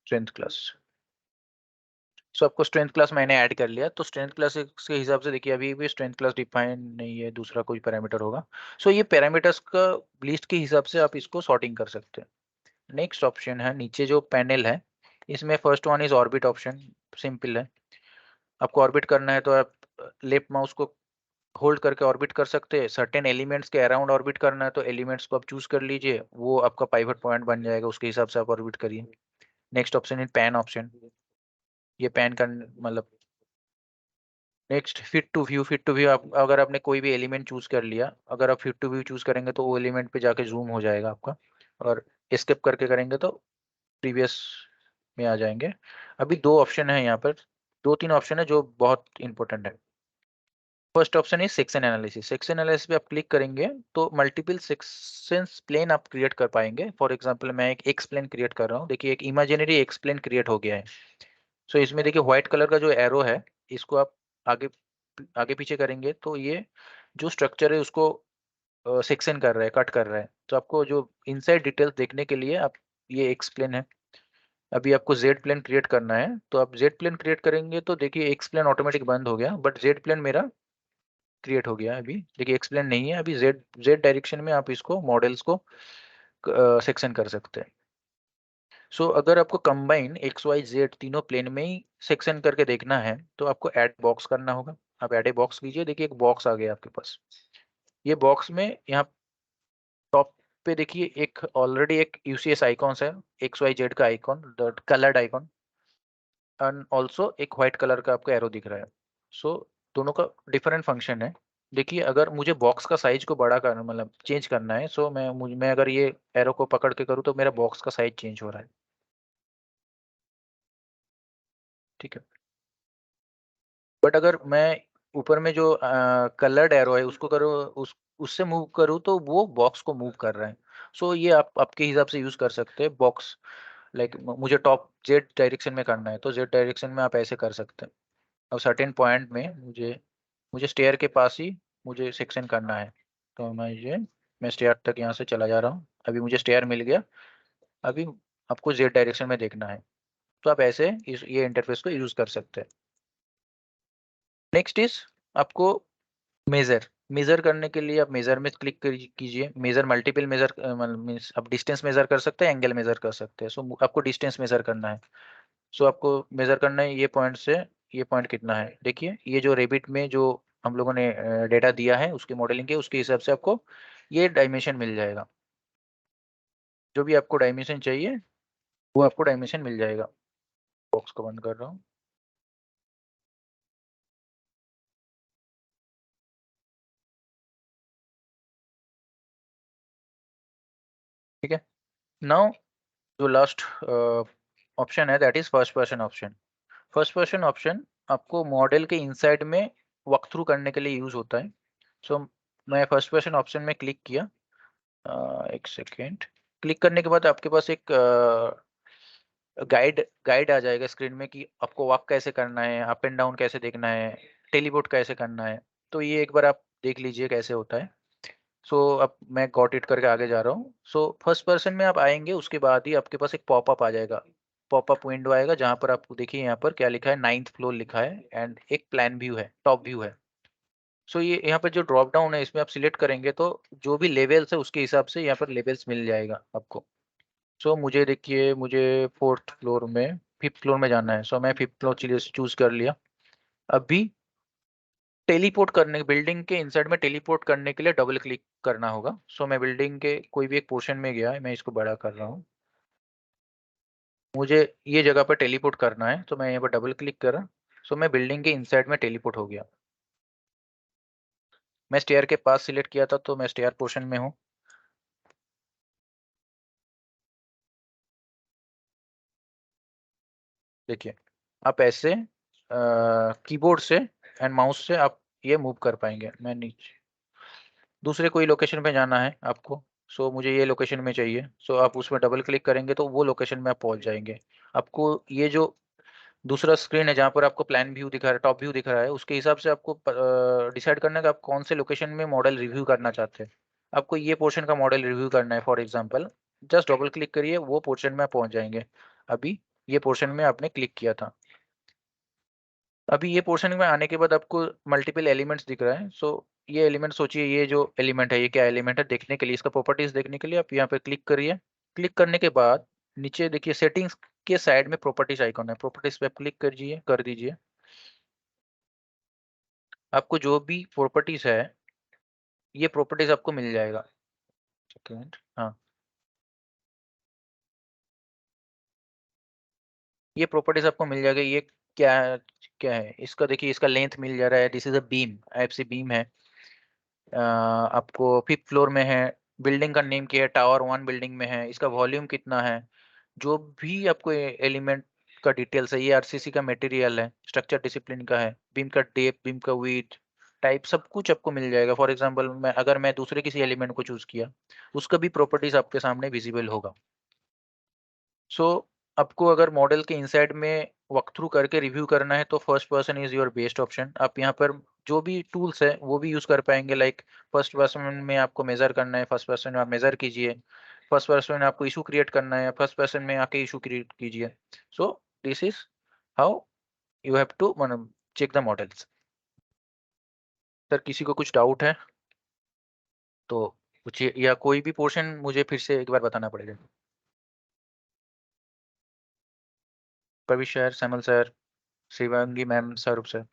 स्ट्रेंथ क्लास। सो आपको स्ट्रेंथ क्लास मैंने ऐड कर लिया, तो स्ट्रेंथ क्लास के हिसाब से देखिए अभी भी स्ट्रेंथ क्लास डिफाइन नहीं है, दूसरा कोई पैरामीटर होगा। सो ये पैरामीटर्स का लिस्ट के हिसाब से आप इसको सॉर्टिंग कर सकते हैं। नेक्स्ट ऑप्शन है नीचे जो पैनल है, इसमें first one is orbit option. Simple है, आपको ऑर्बिट करना है तो आप लेफ्ट माउस को होल्ड करके ऑर्बिट कर सकते हैं। सर्टेन एलिमेंट्स के अराउंड ऑर्बिट करना है तो एलिमेंट्स को आप चूज कर लीजिए, वो आपका पाइवट पॉइंट बन जाएगा, उसके हिसाब से आप ऑर्बिट करिए। Next option is pan option, ये पैन का मतलब। Next fit to view. Fit to view आप अगर आपने कोई भी एलिमेंट चूज कर लिया, अगर आप फिट टू व्यू चूज करेंगे तो वो एलिमेंट पे जाके जूम हो जाएगा आपका, और एस्केप करके करेंगे तो प्रीवियस में आ जाएंगे। अभी 2 ऑप्शन है यहाँ पर, 2-3 ऑप्शन है जो बहुत इंपॉर्टेंट है। First option is section analysis. Section analysis पे आप क्लिक करेंगे तो मल्टीपल सेक्शंस प्लेन आप क्रिएट कर पाएंगे। फॉर एग्जांपल मैं एक एक्स प्लेन क्रिएट कर रहा हूँ, देखिए एक इमेजिनरी एक्स प्लेन क्रिएट हो गया है। सो इसमें देखिए व्हाइट कलर का जो एरो है इसको आप आगे आगे पीछे करेंगे तो ये जो स्ट्रक्चर है उसको सेक्शन कर रहा है, कट कर रहा है। तो आपको जो इनसाइड डिटेल्स देखने के लिए आप ये एक्स प्लेन है। अभी आपको जेड प्लेन क्रिएट करना है तो आप जेड प्लेन क्रिएट करेंगे तो देखिए एक्स प्लेन ऑटोमेटिक बंद हो गया, बट जेड प्लेन मेरा क्रिएट हो गया अभी। देखिए एक्सप्लेन नहीं है अभी, जेड डायरेक्शन में आप इसको मॉडल्स को सेक्शन कर सकते हैं। सो अगर आपको कंबाइन एक्स वाई जेड तीनों प्लेन में ही सेक्शन करके देखना है तो आपको ऐड बॉक्स करना होगा। आप ऐड ए बॉक्स कीजिए, देखिए एक बॉक्स आ गया आपके पास। ये बॉक्स में यहाँ टॉप पे देखिए एक ऑलरेडी एक यूसीएस आइकॉन्स है, एक्स वाई जेड का icon, coloured icon, and also एक व्हाइट कलर का आपको एरो दिख रहा है। सो दोनों का डिफरेंट फंक्शन है। देखिए अगर मुझे बॉक्स का साइज को बड़ा करना मतलब चेंज करना है, सो मैं अगर ये एरो को पकड़ के करूँ तो मेरा बॉक्स का साइज चेंज हो रहा है, ठीक है। बट अगर मैं ऊपर में जो कलर्ड एरो है उसको करूँ, उससे मूव करूँ तो वो बॉक्स को मूव कर रहा है। सो ये आप आपके हिसाब से यूज कर सकते हैं बॉक्स। लाइक मुझे टॉप जेड डायरेक्शन में करना है तो जेड डायरेक्शन में आप ऐसे कर सकते हैं। अब सर्टेन पॉइंट में मुझे स्टेयर के पास ही मुझे सेक्शन करना है, तो मैं स्टेयर तक यहाँ से चला जा रहा हूँ। अभी मुझे स्टेयर मिल गया। अभी आपको जेड डायरेक्शन में देखना है तो आप ऐसे ये इंटरफेस को यूज कर सकते हैं। नेक्स्ट इज आपको मेजर करने के लिए आप मेजर में क्लिक कीजिए। मेजर मल्टीपल मेजर मीन्स आप डिस्टेंस मेजर कर सकते हैं, एंगल मेजर कर सकते हैं। सो आपको डिस्टेंस मेजर करना है। सो आपको मेजर करना है ये पॉइंट से ये पॉइंट कितना है। देखिए ये जो रेबिट में जो हम लोगों ने डेटा दिया है उसके मॉडलिंग के, उसके हिसाब से आपको ये डायमेंशन मिल जाएगा। जो भी आपको डायमेंशन चाहिए वो आपको डायमेंशन मिल जाएगा। बॉक्स को बंद कर रहा हूँ। ठीक है, नाउ जो लास्ट ऑप्शन है that is first person option. First person option आपको मॉडल के इनसाइड में वॉक थ्रू करने के लिए यूज होता है। सो मैं फर्स्ट पर्सन ऑप्शन में क्लिक किया। एक सेकेंड। क्लिक करने के बाद आपके पास एक गाइड आ जाएगा स्क्रीन में कि आपको वॉक कैसे करना है, अप एंड डाउन कैसे देखना है, टेलीपोर्ट कैसे करना है। तो ये एक बार आप देख लीजिए कैसे होता है। सो अब मैं गॉट इट करके आगे जा रहा हूँ। सो फर्स्ट पर्सन में आप आएंगे उसके बाद ही आपके पास एक पॉपअप आ जाएगा, पॉपअप विंडो आएगा जहाँ पर आपको देखिए यहाँ पर क्या लिखा है, 9th फ्लोर लिखा है एंड एक प्लान व्यू है, टॉप व्यू है। सो ये यहाँ पर जो ड्रॉप डाउन है इसमें आप सिलेक्ट करेंगे तो जो भी लेवल्स है उसके हिसाब से यहाँ पर लेवल्स मिल जाएगा आपको। सो मुझे देखिए मुझे 4th फ्लोर में 5th फ्लोर में जाना है। सो मैं 5th फ्लोर चूज कर लिया। अभी टेलीपोर्ट करने बिल्डिंग के इनसाइड में टेलीपोर्ट करने के लिए डबल क्लिक करना होगा। सो मैं बिल्डिंग के कोई भी एक पोर्शन में गया, मैं इसको बड़ा कर रहा हूँ। मुझे ये जगह पर टेलीपोर्ट करना है तो मैं यहाँ पर डबल क्लिक करा। सो मैं बिल्डिंग के इनसाइड में टेलीपोर्ट हो गया। मैं स्टेयर के पास सिलेक्ट किया था तो मैं स्टेयर पोर्शन में हूँ। देखिए आप ऐसे कीबोर्ड से एंड माउस से आप ये मूव कर पाएंगे। मैं नीचे दूसरे कोई लोकेशन पे जाना है आपको, सो मुझे ये लोकेशन में चाहिए, सो आप उसमें डबल क्लिक करेंगे तो वो लोकेशन में आप पहुंच जाएंगे। आपको ये जो दूसरा स्क्रीन है जहाँ पर आपको प्लान व्यू दिखा रहा है, टॉप व्यू दिख रहा है, उसके हिसाब से आपको डिसाइड करना है कि आप कौन से लोकेशन में मॉडल रिव्यू करना चाहते हैं। आपको ये पोर्शन का मॉडल रिव्यू करना है for example, just double click करिए वो पोर्शन में आप पहुंच जाएंगे। अभी ये पोर्शन में आपने क्लिक किया था। अभी ये पोर्शन में आने के बाद आपको मल्टीपल एलिमेंट्स दिख रहा है। सो ये एलिमेंट सोचिए ये जो एलिमेंट है ये क्या एलिमेंट है, देखने के लिए इसका प्रॉपर्टीज देखने के लिए आप यहाँ पे क्लिक करिए। क्लिक करने के बाद नीचे देखिए सेटिंग्स के साइड में प्रॉपर्टीज आइकॉन है, प्रॉपर्टीज पे क्लिक कर दीजिए। आपको जो भी प्रॉपर्टीज है ये प्रॉपर्टीज आपको मिल जाएगा। सेकंड, हाँ ये प्रॉपर्टीज आपको मिल जाएगा। ये क्या क्या है इसका, देखिए इसका लेंथ मिल जा रहा है, this is a beam, FC beam है। आपको 5th फ्लोर में है, बिल्डिंग का नेम क्या है, टावर 1 बिल्डिंग में है, इसका वॉल्यूम कितना है, जो भी आपको एलिमेंट का डिटेल्स है, ये आरसीसी का मटेरियल है, स्ट्रक्चर डिसिप्लिन का है, बीम का डेप्थ, बीम का विड्थ, टाइप, सब कुछ आपको मिल जाएगा। फॉर एग्जांपल मैं दूसरे किसी एलिमेंट को चूज किया उसका भी प्रॉपर्टीज आपके सामने विजिबल होगा। सो आपको अगर मॉडल के इनसाइड में वॉक थ्रू करके रिव्यू करना है तो first person is your best option. आप यहाँ पर जो भी टूल्स है वो भी यूज कर पाएंगे। लाइक फर्स्ट पर्सन में आपको मेजर करना है, फर्स्ट पर्सन में आप मेजर कीजिए। फर्स्ट पर्सन में आपको इशू क्रिएट करना है, फर्स्ट पर्सन में आके इशू क्रिएट कीजिए। So this is how you have to check the models. Sir किसी को कुछ डाउट है तो पूछिए, या कोई भी पोर्शन मुझे फिर से एक बार बताना पड़ेगा। Pravish sir, Samal sir, Shivangi ma'am, Swaroop sir.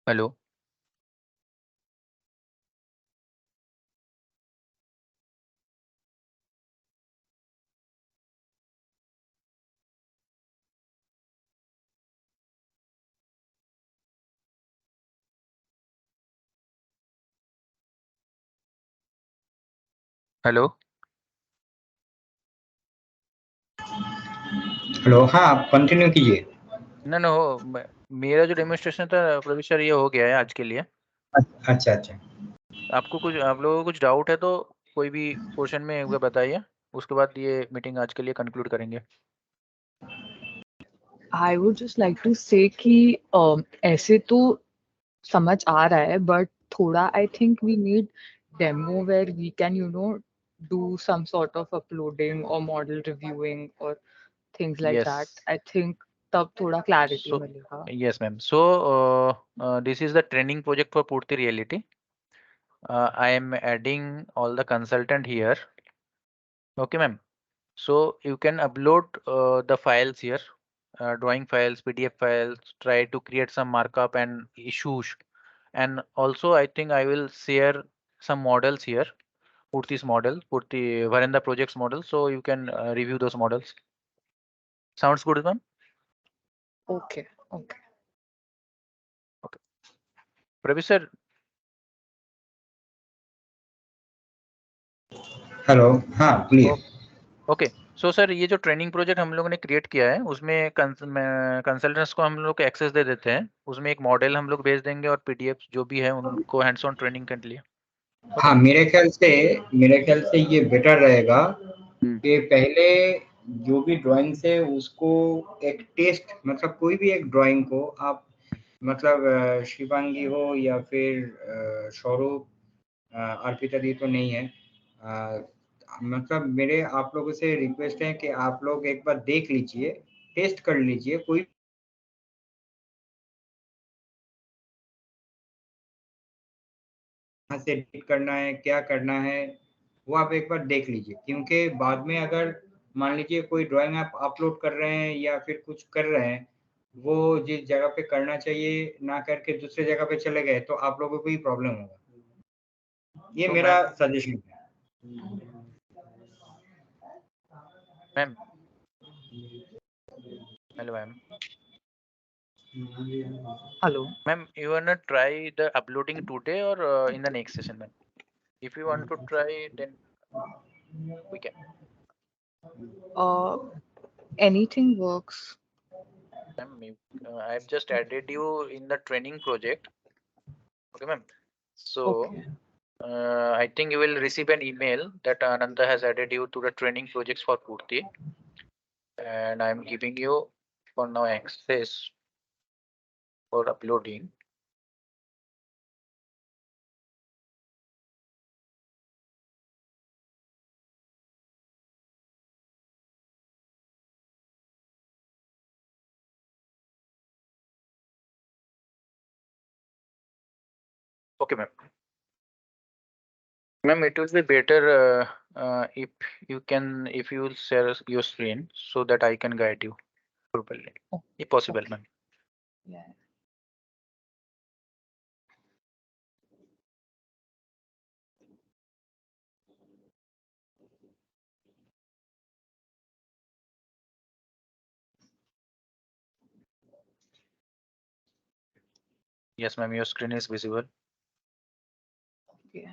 Hello. Hello. Hello, हाँ आप कंटिन्यू कीजिए। ना मेरा जो डेमोन्स्ट्रेशन था प्रवीष सर ये हो गया है आज के लिए। अच्छा अच्छा। आपको कुछ, आप लोगों को कुछ डाउट है तो कोई भी पोर्शन में एक बार बताइए, उसके बाद ये मीटिंग आज के लिए कंक्लूड करेंगे। I would just like to say कि ऐसे तो समझ आ रहा है, but थोड़ा I think we need demo where we can, you know, do some sort of uploading or model reviewing or things like Yes. that. I think तब थोड़ा clarity So मिलेगा. yes ma'am, so this is the training project for Purti Reality. I am adding all the consultant here. Okay ma'am, so you can upload the files here, drawing files, PDF files, try to create some markup and issues. And also I think I will share some models here, Purti's model, Purti Varenda projects model, so you can review those models. Sounds good ma'am? Okay, okay. Pravi sir. Hello, हाँ please. Okay, so sir ये जो training project हम लोगों ने create किया है उसमें consultants को हम लोग को एक्सेस दे देते हैं, उसमें एक मॉडल हम लोग भेज देंगे और पीडीएफ जो भी है उनको हैंड्स ऑन ट्रेनिंग के लिए। हाँ, मेरे ख्याल से ये बेटर रहेगा कि पहले जो भी ड्राइंग्स है उसको एक टेस्ट, मतलब कोई भी एक ड्राइंग को आप, मतलब शिवांगी हो या फिर सौरभ, अर्पिता दी तो नहीं है, मतलब मेरे आप लोगों से रिक्वेस्ट है कि आप लोग एक बार देख लीजिए, टेस्ट कर लीजिए, कोई कहाँ से एडिट करना है, क्या करना है, वो आप एक बार देख लीजिए। क्योंकि बाद में अगर मान लीजिए कोई ड्राइंग आप अपलोड कर रहे हैं या फिर कुछ कर रहे हैं, वो जिस जगह पे करना चाहिए ना करके दूसरे जगह पे चले गए तो आप लोगों को ही प्रॉब्लम होगा। ये तो मेरा सजेशन है। Ma'am, hello ma'am. Hello. Ma'am, you wanna try the uploading today or in the next session, ma'am? If you want to try, then we can. Anything works. Ma'am, I've just added you in the training project. Okay, ma'am. So Okay. I think you will receive an email that Ananta has added you to the training projects for Purti, and I'm giving you for now access for uploading. Okay, ma'am. Ma'am, it will be better if you will share your screen so that I can guide you properly, Oh, if possible, okay. ma'am. Yeah. Yes, ma'am, your screen is visible. Yeah.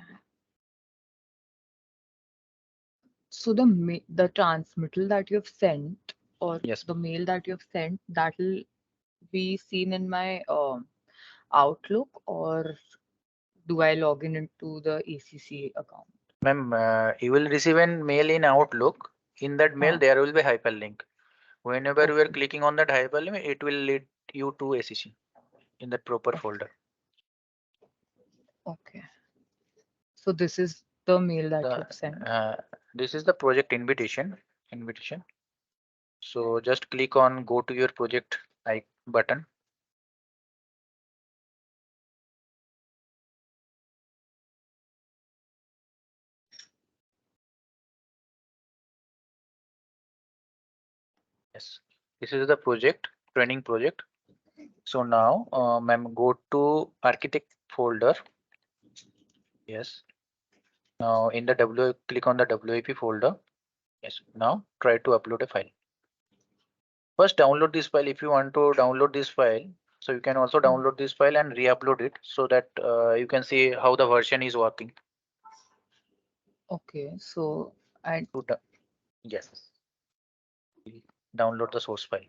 So the transmittal that you've sent, or Yes. the mail that you've sent, that will be seen in my Outlook, or do I log in into the ACC account? Ma'am, you will receive an mail in Outlook. In that mail, there will be hyperlink. Whenever you are Okay. clicking on that hyperlink, it will lead you to ACC in that proper folder. Okay. So this is the mail that you've sent. This is the project invitation. So just click on go to your project button. Yes, this is the project, training project. So now, ma'am, go to architect folder. Yes. Now in the click on the WIP folder. Yes. Now try to upload a file. First download this file if you want to download this file. So you can also download this file and re-upload it so that you can see how the version is working. Okay, so yes. Download the source file.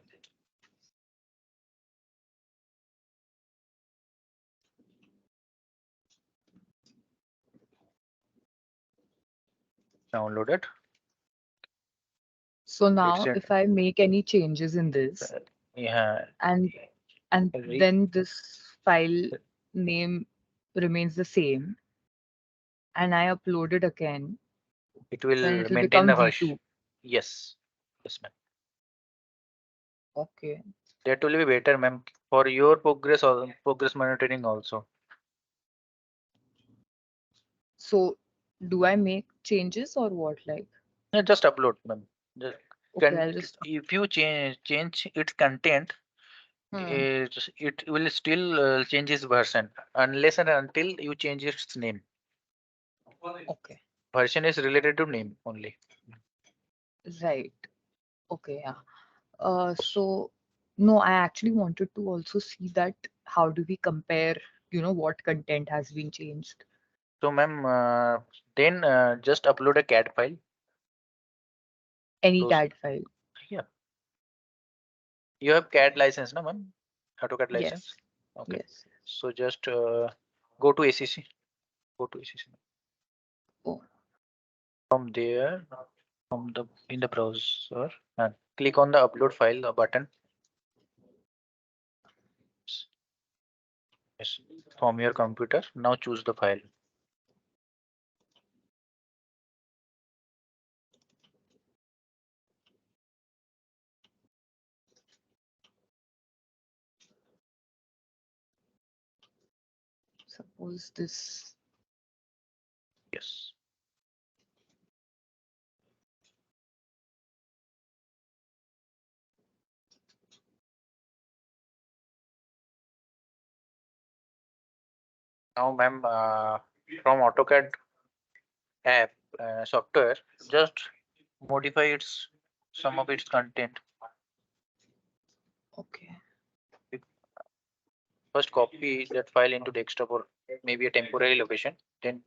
Download it. So now if I make any changes in this, yeah, and then this file name remains the same, and I upload it again, it will then maintain the become version. V2. Yes, ma'am. Okay. That will be better, ma'am, for your progress or progress monitoring also. So do I make changes or what? Like? No, just upload, ma'am. Okay, I'll just. If you change its content, it will still change its version unless and until you change its name. Okay. Version is related to name only. Right. Okay. Yeah. So no, I actually wanted to also see that how do we compare, what content has been changed. So ma'am, then just upload a CAD file. Any CAD file. Yeah. You have CAD license, no ma'am? AutoCAD license? Yes. Okay. Yes. So just go to ACC. Go to ACC. Oh. From there, in the browser, and click on the upload file button. Yes, from your computer. Now choose the file. Suppose this. Yes. Now, ma'am, from AutoCAD app software, just modify some of its content. Okay. First, copy that file into desktop or maybe a temporary location. Then.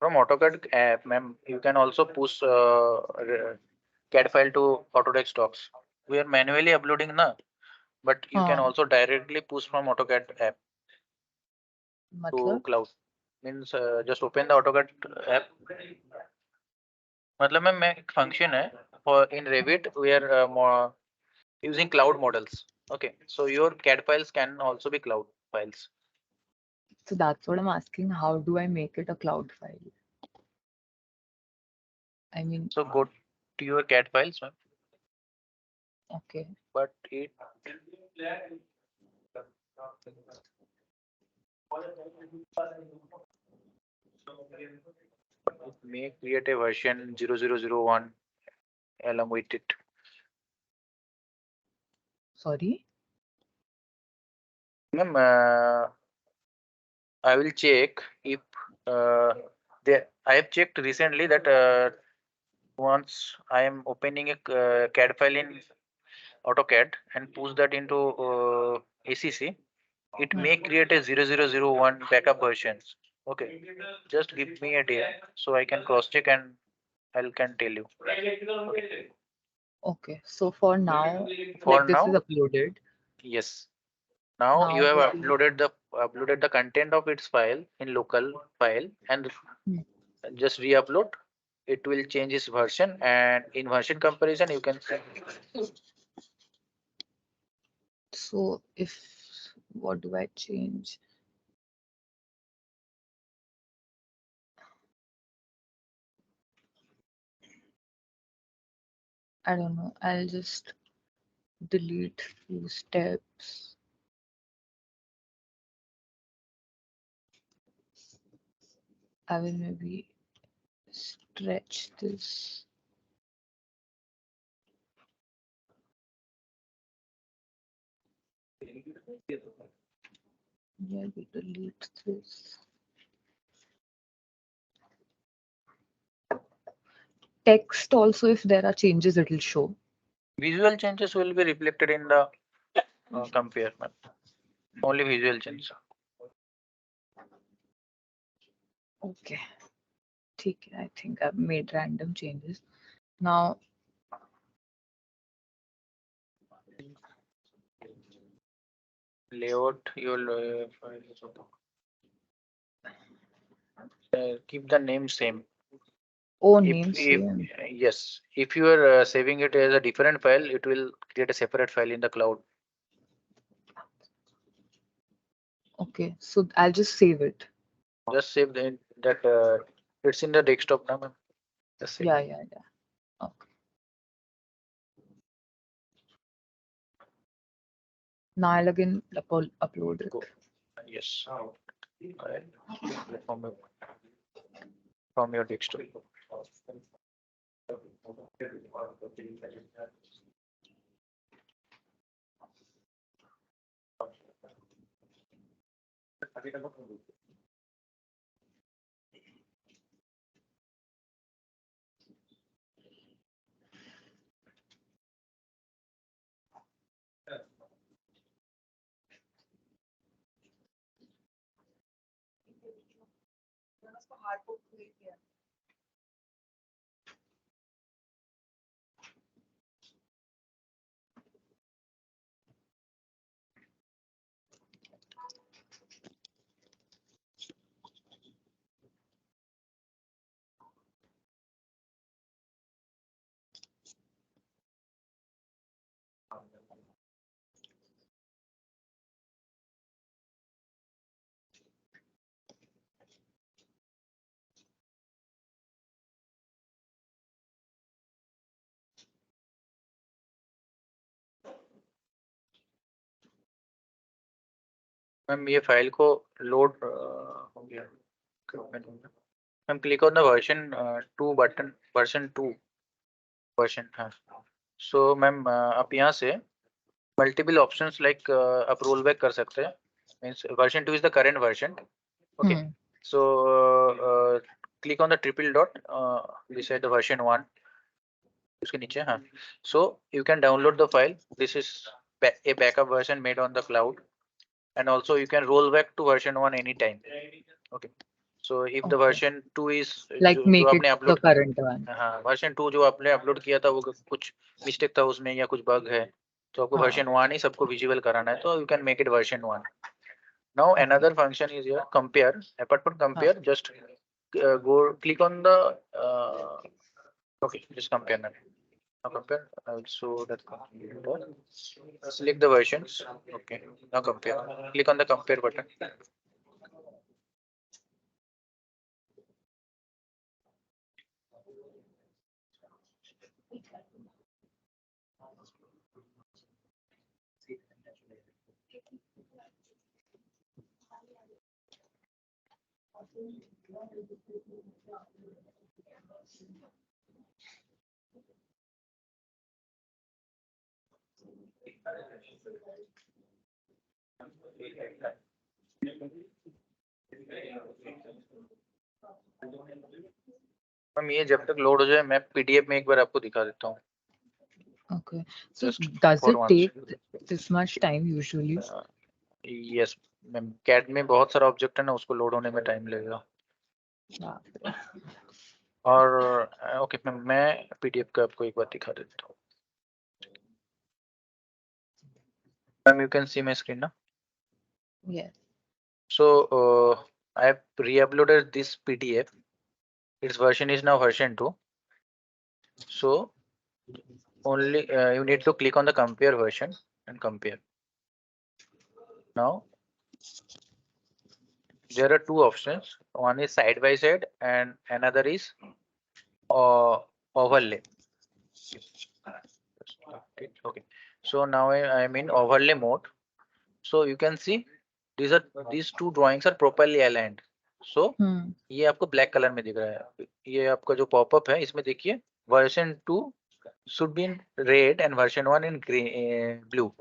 From AutoCAD app, ma'am, you can also push CAD file to Autodesk Docs. We are manually uploading now, but you can also directly push from AutoCAD app to cloud. Means just open the AutoCAD app. मतलब ma'am एक function है for in Revit we are more using cloud models. Okay, so your CAD files can also be cloud files. So that's what I'm asking. How do I make it a cloud file? I mean. So go to your CAD files, ma'am. Okay. But it. May create a version 0001 along with it. Sorry? Ma'am, I will check if I have checked recently that once I am opening a CAD file in AutoCAD and push that into ACC, it may create a 0001 backup versions. Okay, just give me a day so I can cross check and I can tell you. Okay. Okay, so for now, For like this is now, uploaded. yes. Now you have Now what uploaded the content of its file in local file and Hmm. just re-upload. It will change its version, and in version comparison you can see. So if what do I change? I don't know. I'll just delete few steps. I will maybe stretch this. Maybe delete this. Text also, if there are changes, it will show. Visual changes will be reflected in the compare map. Only visual changes. Okay. Okay, I think I've made random changes. Now, Layout, you'll keep the name same. oh, If name same. yes, if you are saving it as a different file, it will create a separate file in the cloud. Okay, so I'll just save it. Just save that it's in the desktop now, ma'am. Just save. Yeah. Okay. Now I'll again upload it. Go. Yes. From your desktop. Ma'am ये file को load हो गया. Ma'am click on the version 2 button, version 2 version. हाँ, so ma'am आप यहाँ से multiple options like आप roll back कर सकते हैं. Means version 2 is the current version. Okay, so click on the triple dot beside the version 1, उसके नीचे. हाँ, so you can download the file. This is a backup version made on the cloud, and also you can roll back to version 1 anytime. Okay, so if the version 2 is like जो make it आपने the upload, current one. हाँ, version 2 जो आपने upload किया था वो कुछ mistake था उसमें या कुछ बग है, तो आपको version 1 ही सबको विजिबल कराना है, तो you can make it version 1. Now another function is here compare. Apart from compare, just go click on the okay, just compare now. Now compare. So that select the versions. Okay, now compare. Click on the compare button. Ma'am ये जब तक load हो जाए मैं PDF में एक बार आपको दिखा देता हूँ. Okay, so Just does for it once. take this much time usually? Yes, ma'am CAD में बहुत सारा ऑब्जेक्ट है ना, उसको लोड होने में टाइम लगेगा. और ओके मैम मैं पीडीएफ का आपको एक बार दिखा देता हूँ. Ma'am, you can see my screen now. Yes. So I have re-uploaded this PDF. Its version is now version 2. So only you need to click on the compare version and compare. Now there are two options. One is side by side and another is overlay. Okay. So now I am in overlay mode. So you can see these two drawings are properly aligned. So ये आपको black colour में दिख रहा है. ये आपका जो popup है इसमें देखिए version 2 should be in red and version 1 in green, blue.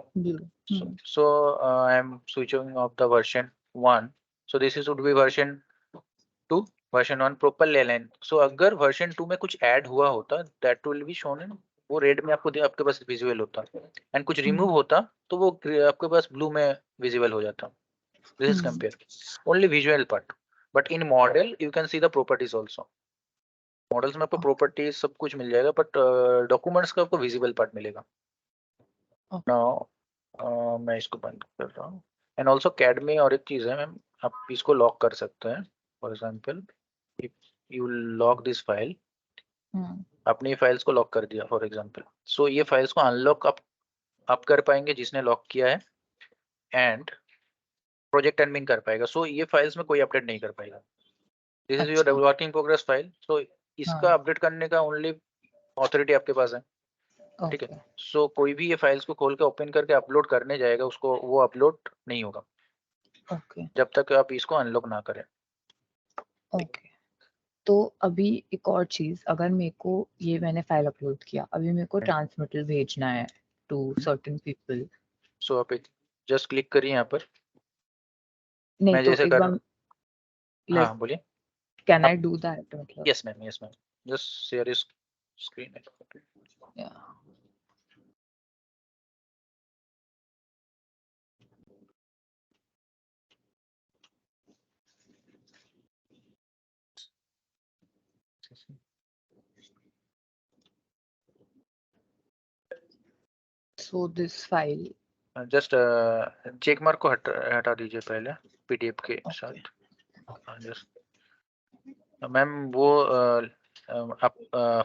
So I am switching off the version 1. So this is would be version 2, version 1 properly aligned. So अगर version 2 में कुछ add हुआ होता that will be shown in वो red में आपके पास visual होता and कुछ रिमूव होता तो वो आपके पास ब्लू में विजिबल हो जाता. This is compare only visual part, but in model you can see the properties also. Models में आपको प्रॉपर्टीज सब कुछ मिल जाएगा, बट डॉक्यूमेंट्स का आपको विजिबल पार्ट मिलेगा. नाउ मैं इसको बंद कर रहा हूँ. एंड ऑल्सो कैड में और एक चीज है मैम, आप इसको लॉक कर सकते हैं. For example if you lock this file, अपनी फाइल्स को लॉक कर दिया फॉर एग्जांपल, सो ये फाइल्स को अनलॉक आप कर पाएंगे जिसने लॉक किया है, एंड प्रोजेक्ट एडमिन कर पाएगा. सो ये फाइल्स में कोई अपडेट नहीं कर पाएगा. This is your working progress file. So इसका अपडेट करने का ओनली ऑथोरिटी आपके पास है. ठीक है. सो कोई भी ये फाइल्स को खोल के ओपन करके अपलोड करने जाएगा, उसको वो अपलोड नहीं होगा जब तक आप इसको अनलॉक ना करें. ओके. तो अभी एक और चीज, अगर मेरे को ये मैंने फाइल अपलोड किया, अभी मेरे को ट्रांसमिटल भेजना है टू सर्टेन पीपल. सो आप जस्ट क्लिक करिए यहाँ पर. नहीं मैं तो जैसे एक कर बार हाँ बोलिए. Can I do that? मतलब yes ma'am, yes ma'am, just share your screen. या so this file just check mark को हटा दीजिए पहले पीडीएफ के साथ. जस्ट मैम वो आप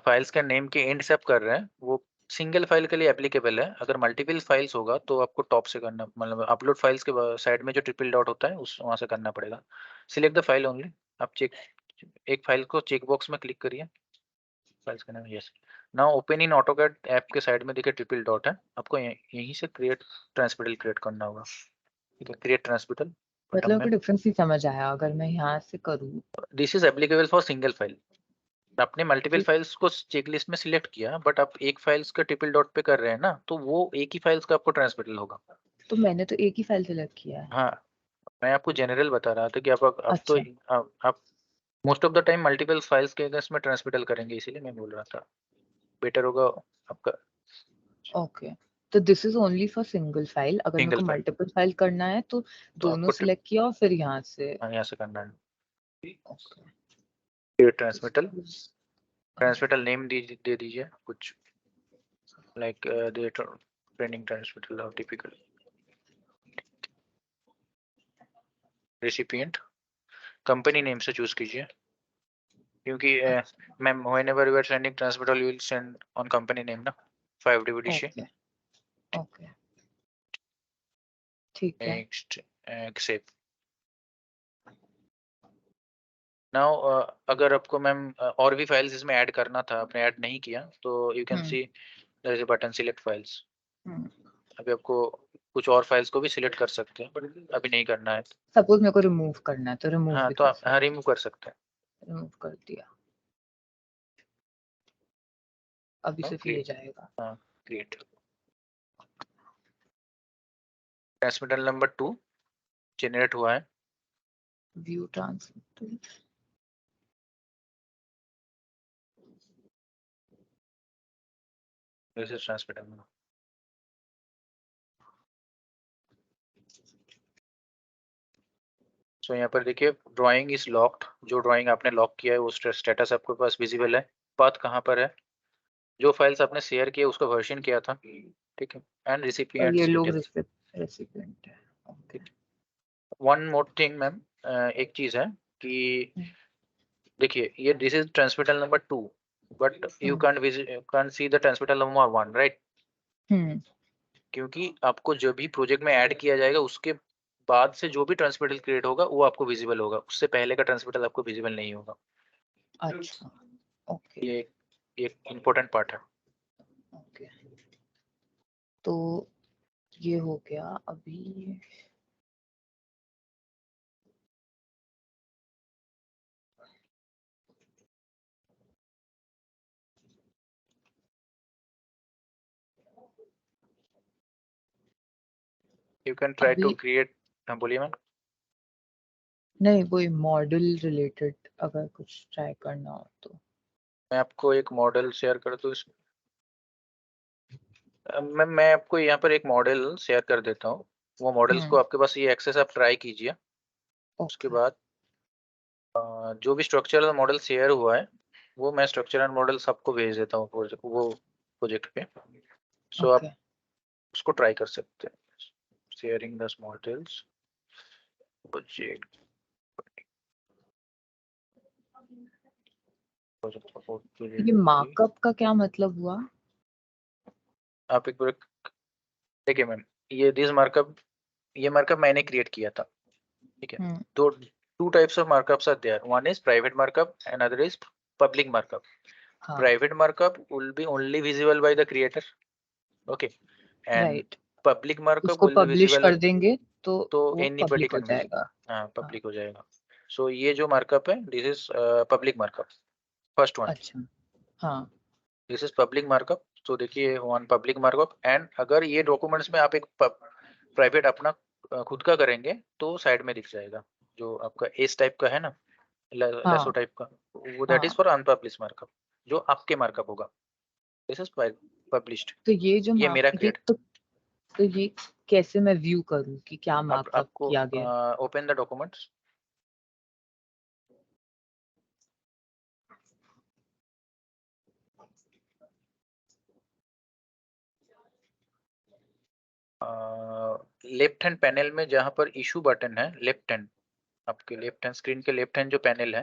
फाइल्स के नेम के एंड से आप कर रहे हैं, वो सिंगल फाइल के लिए एप्लीकेबल है. अगर मल्टीपल फाइल्स होगा तो आपको टॉप से करना, मतलब अपलोड फाइल्स के साइड में जो ट्रिपल डॉट होता है उस वहां से करना पड़ेगा. Select the file only. आप एक फाइल को चेक बॉक्स में क्लिक करिए. फाइल्स का नाम yes. Now open in AutoCAD app के साइड में देखिए ट्रिपल डॉट है, आपको यहीं से क्रिएट ट्रांसमिटल क्रिएट करना होगा. ठीक है, क्रिएट ट्रांसमिटल. मतलब कोई डिफरेंस नहीं समझ आया अगर मैं यहाँ से करूँ. This is applicable for single file. आपने मल्टीपल फाइल्स को चेकलिस्ट में सिलेक्ट किया, बट आप एक फाइल्स का ट्रिपल डॉट पे कर रहे हैं ना, तो वो एक ही फाइल्स का आपको ट्रांसमिटल होगा. तो मैंने तो एक ही फाइल सिलेक्ट किया है. हाँ, मैं आपको जनरल बता रहा था कि आप most of the time multiple files के अगेंस्ट में ट्रांसमिटल करेंगे, इसीलिए मैं बोल रहा था बेटर होगा आपका. ओके. तो this is only for single file. अगर मेरे को मल्टीपल फाइल करना है तो दोनों सिलेक्ट किया और फिर यहाँ से करना है. ओके. ट्रांसमिटल नेम दे दीजिए कुछ, लाइक ट्रेनिंग ट्रांसमिटल और टिपिकल. रेसिपिएंट कंपनी नेम से चूज कीजिए, क्योंकि ma'am whenever you are sending transmittal you will send on company name ना 5 DVD से. ओके ठीक है. Next accept. नाउ अगर आपको मैम और भी फाइल्स इसमें ऐड करना था, आपने ऐड नहीं किया, तो you can see there is a button select files. अभी आपको कुछ और फाइल्स को भी सिलेक्ट कर सकते हैं, बट अभी नहीं करना है. सपोज मेरे को रिमूव करना है तो रिमूव हाँ, तो आप रिमूव कर सकते हैं. रिमूव कर दिया. अभी सिर्फ ये जाएगा. हाँ, क्रिएट. ट्रांसमिटल नंबर 2 जनरेट हुआ है. View transmittal. This is transmittal number. So यहाँ पर देखिए ड्राइंग इज लॉक्ड. जो ड्राइंग आपने लॉक किया है वो स्टेटस आपके पास विजिबल है. पाथ कहाँ पर है, जो फाइल्स आपने शेयर किया उसका वर्जन क्या था. ठीक है. एंड रिसिपिएंट्स ये लोग रेसिपिएंट है। Okay. One more thing ma'am, एक चीज है कि देखिए ये this is transmitter number 2 but you can't see the transmitter number 1 right, क्योंकि आपको जो भी प्रोजेक्ट में ऐड किया जाएगा उसके बाद से जो भी ट्रांसमिटर क्रिएट होगा वो आपको विजिबल होगा, उससे पहले का ट्रांसमिटर आपको विजिबल नहीं होगा। अच्छा, ओके। ये इम्पोर्टेंट पार्ट है। ओके, तो ये हो गया। अभी you can try to create, बोलिए मैम। नहीं, वही मॉडल रिलेटेड अगर कुछ ट्राई करना हो तो मैं आपको एक मॉडल शेयर कर दूं इसमें। मैम मैं आपको यहाँ पर एक मॉडल शेयर कर देता हूँ, वो मॉडल्स को आपके पास ये एक्सेस आप ट्राई कीजिए। उसके बाद जो भी स्ट्रक्चरल मॉडल शेयर हुआ है वो मैं स्ट्रक्चरल मॉडल सबको भेज देता हूँ वो प्रोजेक्ट पे, सो आप उसको ट्राई कर सकते हैं। शेयरिंग द मॉडल्स प्रोजेक्ट ये मार्कअप का क्या मतलब हुआ? आप एक बार देखिए मैम, ये मार्कअप मैंने क्रिएट किया था, ठीक है। तो two types of markups are there, one is private markup, another is public markup. Private markup will be only visible by the creator, okay, and public markup उसको will be पब्लिश visible कर देंगे तो anybody can view, हाँ public हो जाएगा। So ये जो markup है this is public markup, first one। अच्छा, हाँ। This is public markup, तो देखिए one public markup, and अगर ये डॉक्यूमेंट्स में आप एक प्राइवेट अपना खुद का करेंगे तो साइड में दिख जाएगा, जो आपका एस टाइप का है ना, लेसो टाइप का, वो that is for unpublish markup, जो आपके मार्कअप होगा। This is published. तो ये जो ये मेरा क्रिएट, तो ये कैसे मैं व्यू करूं कि क्या मार्कअप किया गया? Open the documents, left hand panel में जहां पर इशू बटन है, लेफ्ट हैंड, आपके लेफ्ट हैंड स्क्रीन के लेफ्ट हैंड जो पैनल है,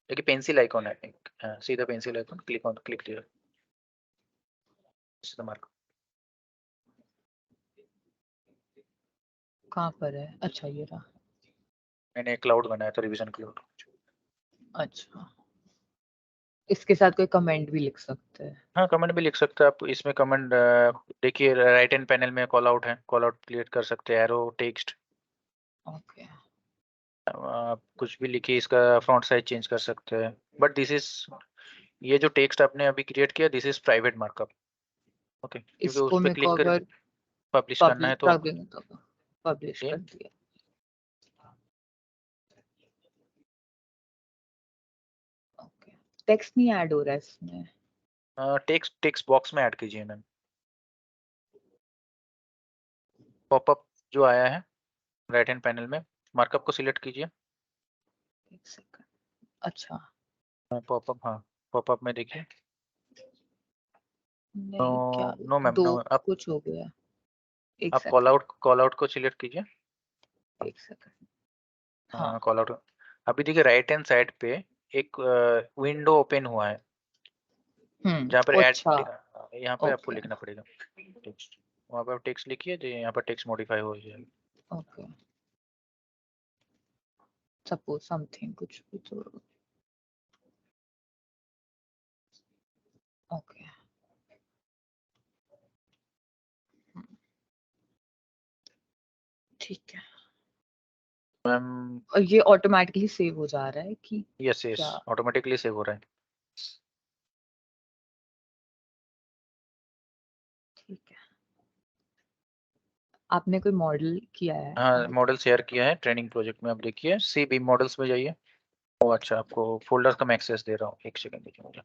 देखिए पेंसिल आइकॉन है, सीधा पेंसिल आइकॉन, क्लिक कीजिए, दिस इज द मार्कअप। कहाँ पर है? अच्छा, ये रहा। मैंने एक क्लाउड बनाया था, रिवीजन क्लाउड। अच्छा, इसके साथ कोई कमेंट भी लिख सकते हैं? हाँ कमेंट भी लिख सकते हैं आप इसमें। कमेंट देखिए राइट हैंड पैनल में कॉल आउट है, कॉल आउट क्रिएट कर सकते हैं, एरो टेक्स्ट, ओके। आप कुछ भी लिखिए, इसका फॉन्ट साइज चेंज कर सकते हैं। बट दिस इज, ये जो टेक्स्ट आपने अभी क्रिएट किया this is private markup, okay, क्योंकि उस इसको पर मेरे क्लिक को कर अगर पब्लिश करना है तो पब्लिश कर दिया। ओके, टेक्स्ट नहीं ऐड हो रहा है इसमें। टेक्स्ट बॉक्स में ऐड कीजिए मैम, पॉपअप जो आया है राइट हैंड पैनल में, मार्कअप को सिलेक्ट कीजिए। एक सेकंड। अच्छा, पॉपअप, हाँ पॉपअप में देखिए। नहीं, क्या नो मैम, दो नो, आप कुछ हो गया। एक आप कॉल सेकंड। आउट को सिलेक्ट कीजिए। एक सेकंड। हाँ, कॉल आउट, अभी देखिए राइट हैंड साइड पे एक विंडो ओपन हुआ है जहाँ पर ऐड, अच्छा, यहाँ पे आपको ओके लिखना पड़ेगा टेक्स्ट, वहाँ पर टेक्स्ट लिखिए तो यहाँ पर टेक्स्ट मॉडिफाई हो जाएगा। ओके। सपोज समथिंग, कुछ भी तो। ओके, ठीक है। मैम और ये ऑटोमेटिकली सेव हो जा रहा है कि यस क्या? ऑटोमेटिकली सेव हो रहा है। ठीक है। आपने कोई मॉडल किया है? हाँ मॉडल शेयर किया है ट्रेनिंग प्रोजेक्ट में, आप देखिए सी बी मॉडल्स में जाइए। ओ अच्छा, आपको फोल्डर का मैं एक्सेस दे रहा हूँ, एक सेकंड देखिए मुझे।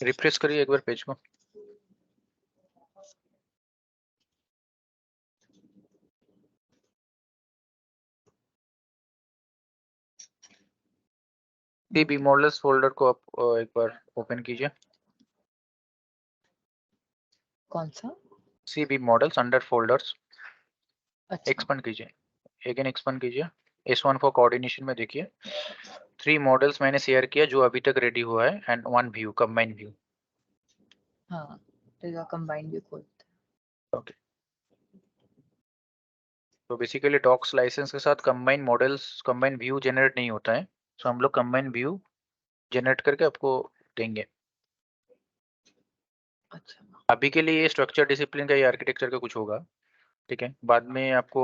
रिफ्रेश करिए एक बार पेज को। CB मॉडल्स फोल्डर को आप एक बार ओपन कीजिए। कौन सा? CB मॉडल्स अंडर फोल्डर्स अच्छा, एक्सपेंड कीजिए, अगेन एक्सपेंड कीजिए। S1 फॉर कोऑर्डिनेशन में देखिए 3 मॉडल्स मैंने शेयर किया जो अभी तक रेडी हुआ है एंड 1 व्यू कंबाइन व्यू। हाँ, तेरा कंबाइंड भी खोलते हैं। ओके, तो बेसिकली डॉक्स लाइसेंस के साथ combine models combine view generate नहीं होता है, तो हम लोग कंबाइन व्यू जनरेट करके आपको देंगे। अच्छा, अभी के लिए ये स्ट्रक्चर डिसिप्लिन का, ये आर्किटेक्चर का कुछ होगा, ठीक है। बाद में आपको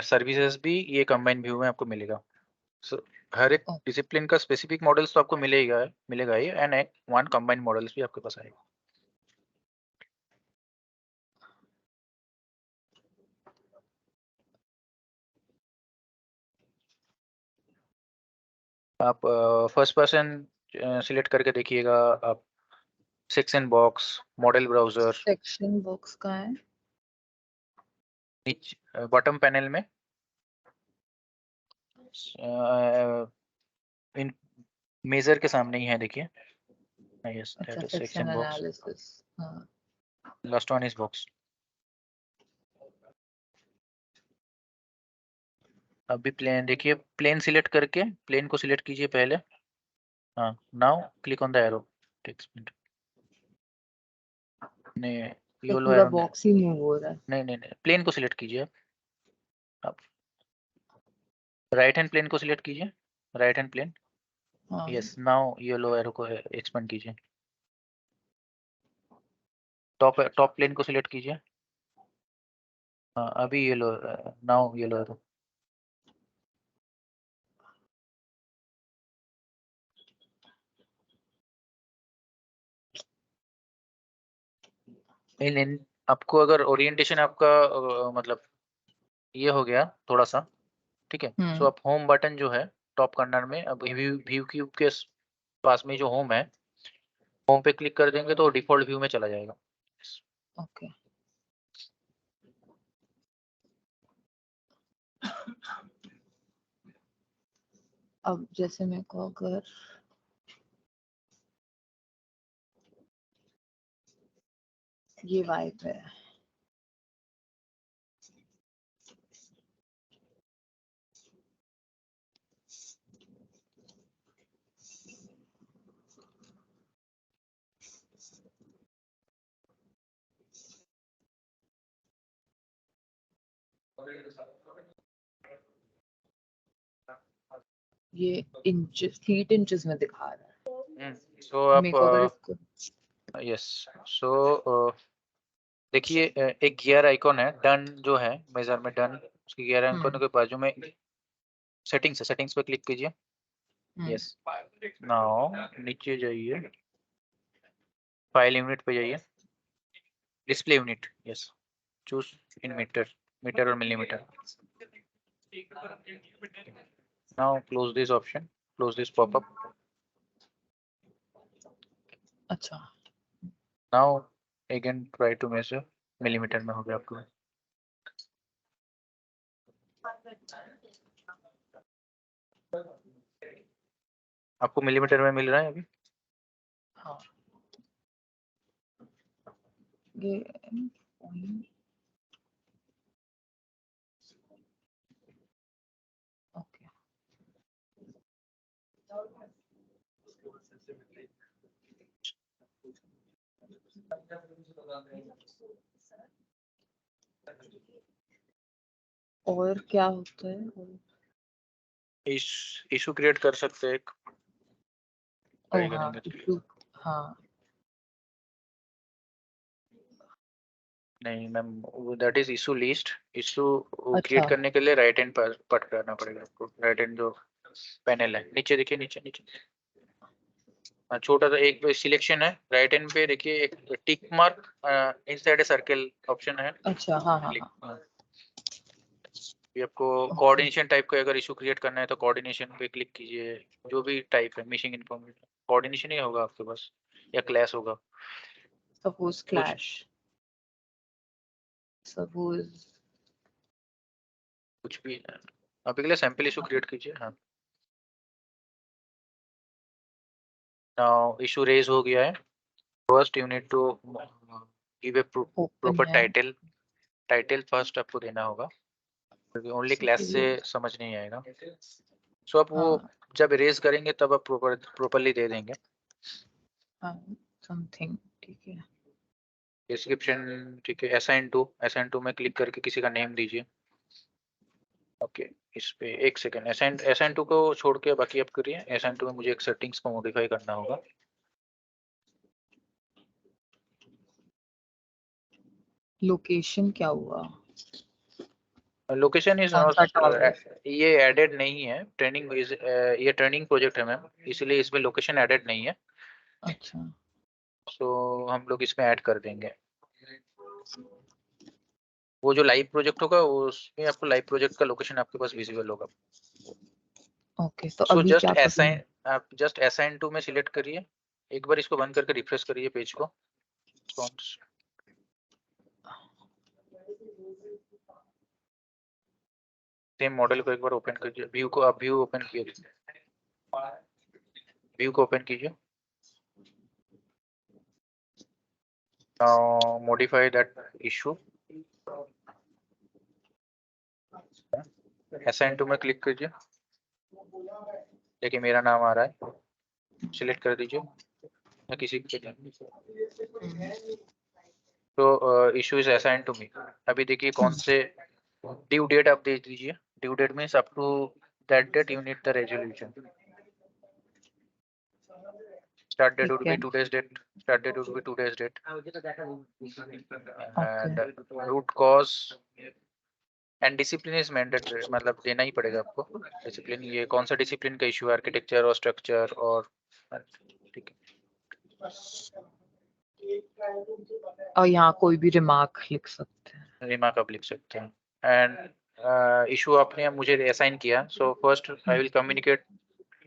सर्विसेज भी ये कंबाइन व्यू में आपको मिलेगा। So, हर एक ओ, डिसिप्लिन का स्पेसिफिक मॉडल्स तो आपको मिलेगा ही एंड एक वन कंबाइंड मॉडल्स भी आपके पास आएगा। आप फर्स्ट पर्सन सिलेक्ट करके देखिएगा, आप section box model browser section box का है। नीचे बॉटम पैनल में इन मेजर के सामने ही है, देखिए। यस, अच्छा, that is section section box, analysis. हाँ, लास्ट वन इज बॉक्स। अभी प्लेन देखिए, प्लेन सिलेक्ट करके प्लेन को सिलेक्ट कीजिए पहले। हाँ, now click on the arrow text. नहीं, तो योलो पूरा एरो नहीं, बॉक्स ही मूव हो रहा है। नहीं, प्लेन को सिलेक्ट कीजिए आप। राइट हैंड प्लेन को सिलेक्ट कीजिए, राइट हैंड प्लेन। हाँ, यस, नाउ येलो एरो को एक्सपेंड कीजिए। टॉप प्लेन को सिलेक्ट कीजिए। हाँ, अभी येलो, नाउ येलो एरो। इन आपको अगर ओरिएंटेशन आपका मतलब ये हो गया थोड़ा सा, ठीक है। सो आप होम बटन जो है टॉप कॉर्नर में, अब व्यू क्यूब के पास में जो होम है, होम पे क्लिक कर देंगे तो डिफॉल्ट व्यू में चला जाएगा। ओके। अब जैसे मेरे को अगर ये वाइब है, ये इंच फीट इंचेस में दिखा रहा है। सो मेरे को अगर आप इसको यस, सो देखिए एक गियर आइकॉन है, डन जो है मेजर में डन, उसके गियर आइकॉन के बाजू में सेटिंग्स है, सेटिंग्स पे क्लिक कीजिए। यस, नाउ नीचे जाइए, फाइल यूनिट पे जाइए, display unit, yes, choose in metre, metre और millimetre. Now close this option, close this popup. अच्छा, now again try to measure, millimetre में हो गया आपको। आपको मिलीमीटर में मिल रहा है अभी? हाँ, ये ओके। और क्या होता है? इशू क्रिएट कर सकते हैं एक, ओ ट्राई हाँ, करेंगे तो। इशू, हाँ, नहीं ma'am, that is issue list. Issue create अच्छा, करने के लिए राइट हैंड पर पट करना पड़ेगा आपको, राइट हैंड जो पैनल है नीचे देखिए, नीचे नीचे छोटा सा एक सिलेक्शन है, राइट हैंड पे देखिए एक tick mark inside a circle option है। अच्छा, हाँ हाँ क्लिक, हाँ, ये आपको ओके, कोऑर्डिनेशन टाइप का अगर इशू क्रिएट करना है तो कोऑर्डिनेशन पे क्लिक कीजिए, जो भी टाइप है, मिशिंग इन्फॉर्मेशन कोऑर्डिनेशन ही होगा आपके पास। या क्लैश होगा? Suppose clash. Suppose कुछ भी अभी के लिए सैंपल इशू क्रिएट कीजिए। हाँ, नाउ इशू रेज हो गया है। First you need to give a proper title first आपको देना होगा, क्योंकि ओनली क्लास से समझ नहीं आएगा। सो आप वो जब रेज करेंगे तब आप प्रॉपर्ली दे देंगे। समथिंग ठीक है। डिस्क्रिप्शन ठीक है। असाइन टू में क्लिक करके किसी का नेम दीजिए। ओके, इस पे एक सेकंड, असाइन टू को छोड़ के बाकी आप करिए। असाइन टू में मुझे एक सेटिंग्स को मॉडिफाई करना होगा। लोकेशन क्या हुआ? लोकेशन इज ये एडेड नहीं है। ट्रेनिंग ये ट्रेनिंग प्रोजेक्ट है मैम, इसलिए इसमें लोकेशन एडेड नहीं है। अच्छा, सो हम लोग इसमें ऐड कर देंगे। वो जो लाइव प्रोजेक्ट होगा उसमें आपको लाइव प्रोजेक्ट का लोकेशन आपके पास विजिबल होगा। ओके, तो सो अभी जस्ट क्या करूं? असाइन, आप जस्ट असाइन टू में सिलेक्ट करिए। एक बार इसको बंद करके रिफ्रेश करिए पेज को। सेम मॉडल को एक बार ओपन कीजिए। व्यू को आप व्यू ओपन कीजिए। व्यू को ओपन कीजिए। Now modify that issue. Assign to में क्लिक कीजिए। देखिए मेरा नाम आ रहा है, सिलेक्ट कर दीजिए या किसी के। तो issue is assign to me. अभी देखिए कौन से ड्यू डेट आप दे दीजिए। Due date means up to that date you need the resolution. Start date would be today's date. Start date would be today's date. And root cause and discipline is mandatory. मतलब देना ही पड़ेगा आपको discipline. ये कौन सा discipline का issue है, architecture और स्ट्रक्चर और ठीक है। और यहाँ कोई भी रिमार्क लिख सकते हैं। रिमार्क आप लिख सकते हैं। एंड इशू आपने मुझे असाइन किया, so first I will communicate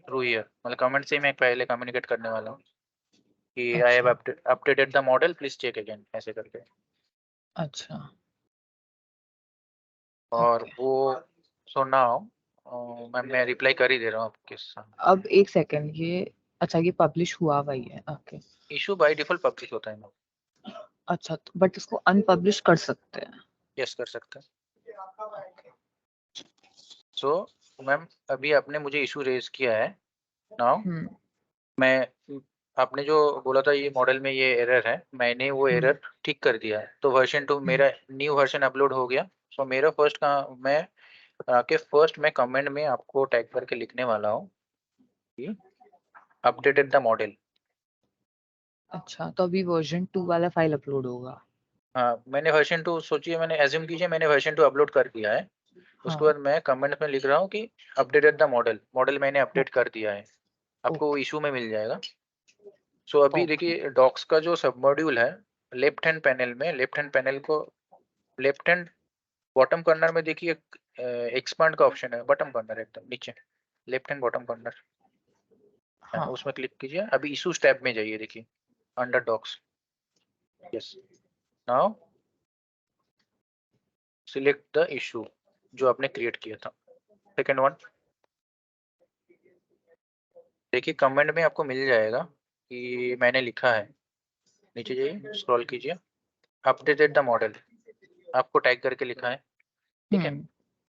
through here. मतलब कमेंट से मैं पहले कम्युनिकेट करने वाला हूँ कि I have updated the model, please check again, ऐसे करके। अच्छा, और वो सो नाउ मैं रिप्लाई कर ही दे रहा हूँ आपके साथ। अब एक सेकंड, ये अच्छा ये पब्लिश हुआ वही है। Okay, issue by default publish होता है ना। अच्छा, तो बट इसको अनपब्लिश कर सकते हैं? यस, कर सकते हैं। सो मैम अभी आपने मुझे इशू रेज किया है। नाउ मैं आपने जो बोला था ये मॉडल में ये एरर है, मैंने वो एरर ठीक कर दिया है। तो वर्जन 2 मेरा न्यू वर्जन अपलोड हो गया। सो मेरा फर्स्ट का मैं फर्स्ट मैं कमेंट में आपको टैग करके लिखने वाला हूँ कि अपडेटेड द मॉडल। अच्छा, तो अभी वर्जन 2 वाला फाइल अपलोड होगा? हाँ, मैंने वर्जन 2 सोचिए, मैंने एज्यूम कीजिए मैंने वर्जन 2 अपलोड कर दिया है। उसके बाद मैं कमेंट में लिख रहा हूँ कि अपडेटेड द मॉडल मैंने अपडेट कर दिया है। आपको वो इशू में मिल जाएगा। सो अभी देखिए डॉक्स का जो सब मॉड्यूल है, लेफ्ट हैंड पैनल में, लेफ्ट हैंड पैनल को लेफ्ट हैंड बॉटम कॉर्नर में देखिए एक्सपांड का ऑप्शन है, बॉटम कॉर्नर एकदम नीचे, लेफ्ट हैंड बॉटम कॉर्नर। उसमें क्लिक कीजिए। अभी इशू टैब में जाइए, देखिए under docs. Yes, now select the issue जो आपने क्रिएट किया था। सेकंड वन देखिए कमेंट में आपको मिल जाएगा कि मैंने लिखा है। नीचे जाइए, स्क्रॉल कीजिए, अपडेटेड द मॉडल आपको टैग करके लिखा है। ठीक है,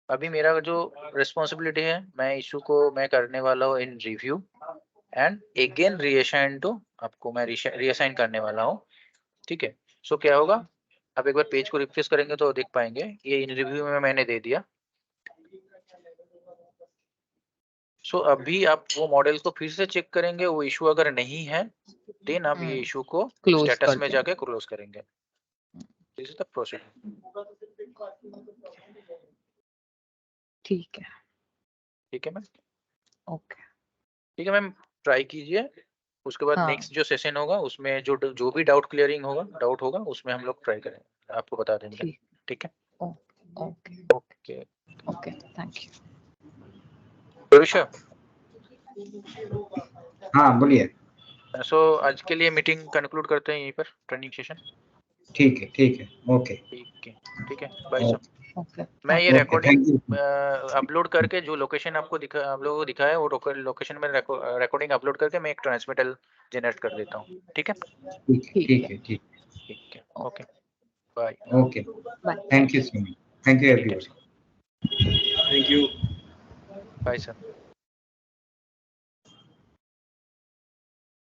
अभी मेरा जो रिस्पॉन्सिबिलिटी है, मैं इशू को मैं करने वाला हूँ in review and again reassign to, आपको मैं रीअसाइन करने वाला हूँ। ठीक है, सो क्या होगा, आप एक बार पेज को रिफ्रेश करेंगे तो देख पाएंगे ये इन रिव्यू में मैंने दे दिया। सो अभी आप वो मॉडल को फिर से चेक करेंगे, वो इशू अगर नहीं है देन आप ये इशू को स्टेटस में जाके क्लोज करेंगे। This is the procedure. ठीक है, ठीक है मैम। ओके, ठीक है मैम, ट्राई कीजिए। उसके बाद नेक्स्ट जो सेशन होगा उसमें जो भी डाउट क्लियरिंग होगा, डाउट होगा उसमें हम लोग ट्राई करेंगे, आपको बता देंगे। ठीक है, okay okay okay, thank you. पुरुषा, हाँ बोलिए। सो आज के लिए मीटिंग कंक्लूड करते हैं यहीं पर, ट्रेनिंग सेशन। ठीक है, ओके, ठीक है, बाय सर। Okay. मैं ये Okay, recording thank you. Upload करके जो लोकेशन आपको आप लोगों को दिखाया है वो लोकेशन में रिकॉर्डिंग अपलोड करके मैं एक ट्रांसमिटर जनरेट कर देता हूँ। ठीक है, ठीक है, okay, bye. Okay, Bye. Thank you so much, thank you ठीक है, everyone. Thank you. Bye sir.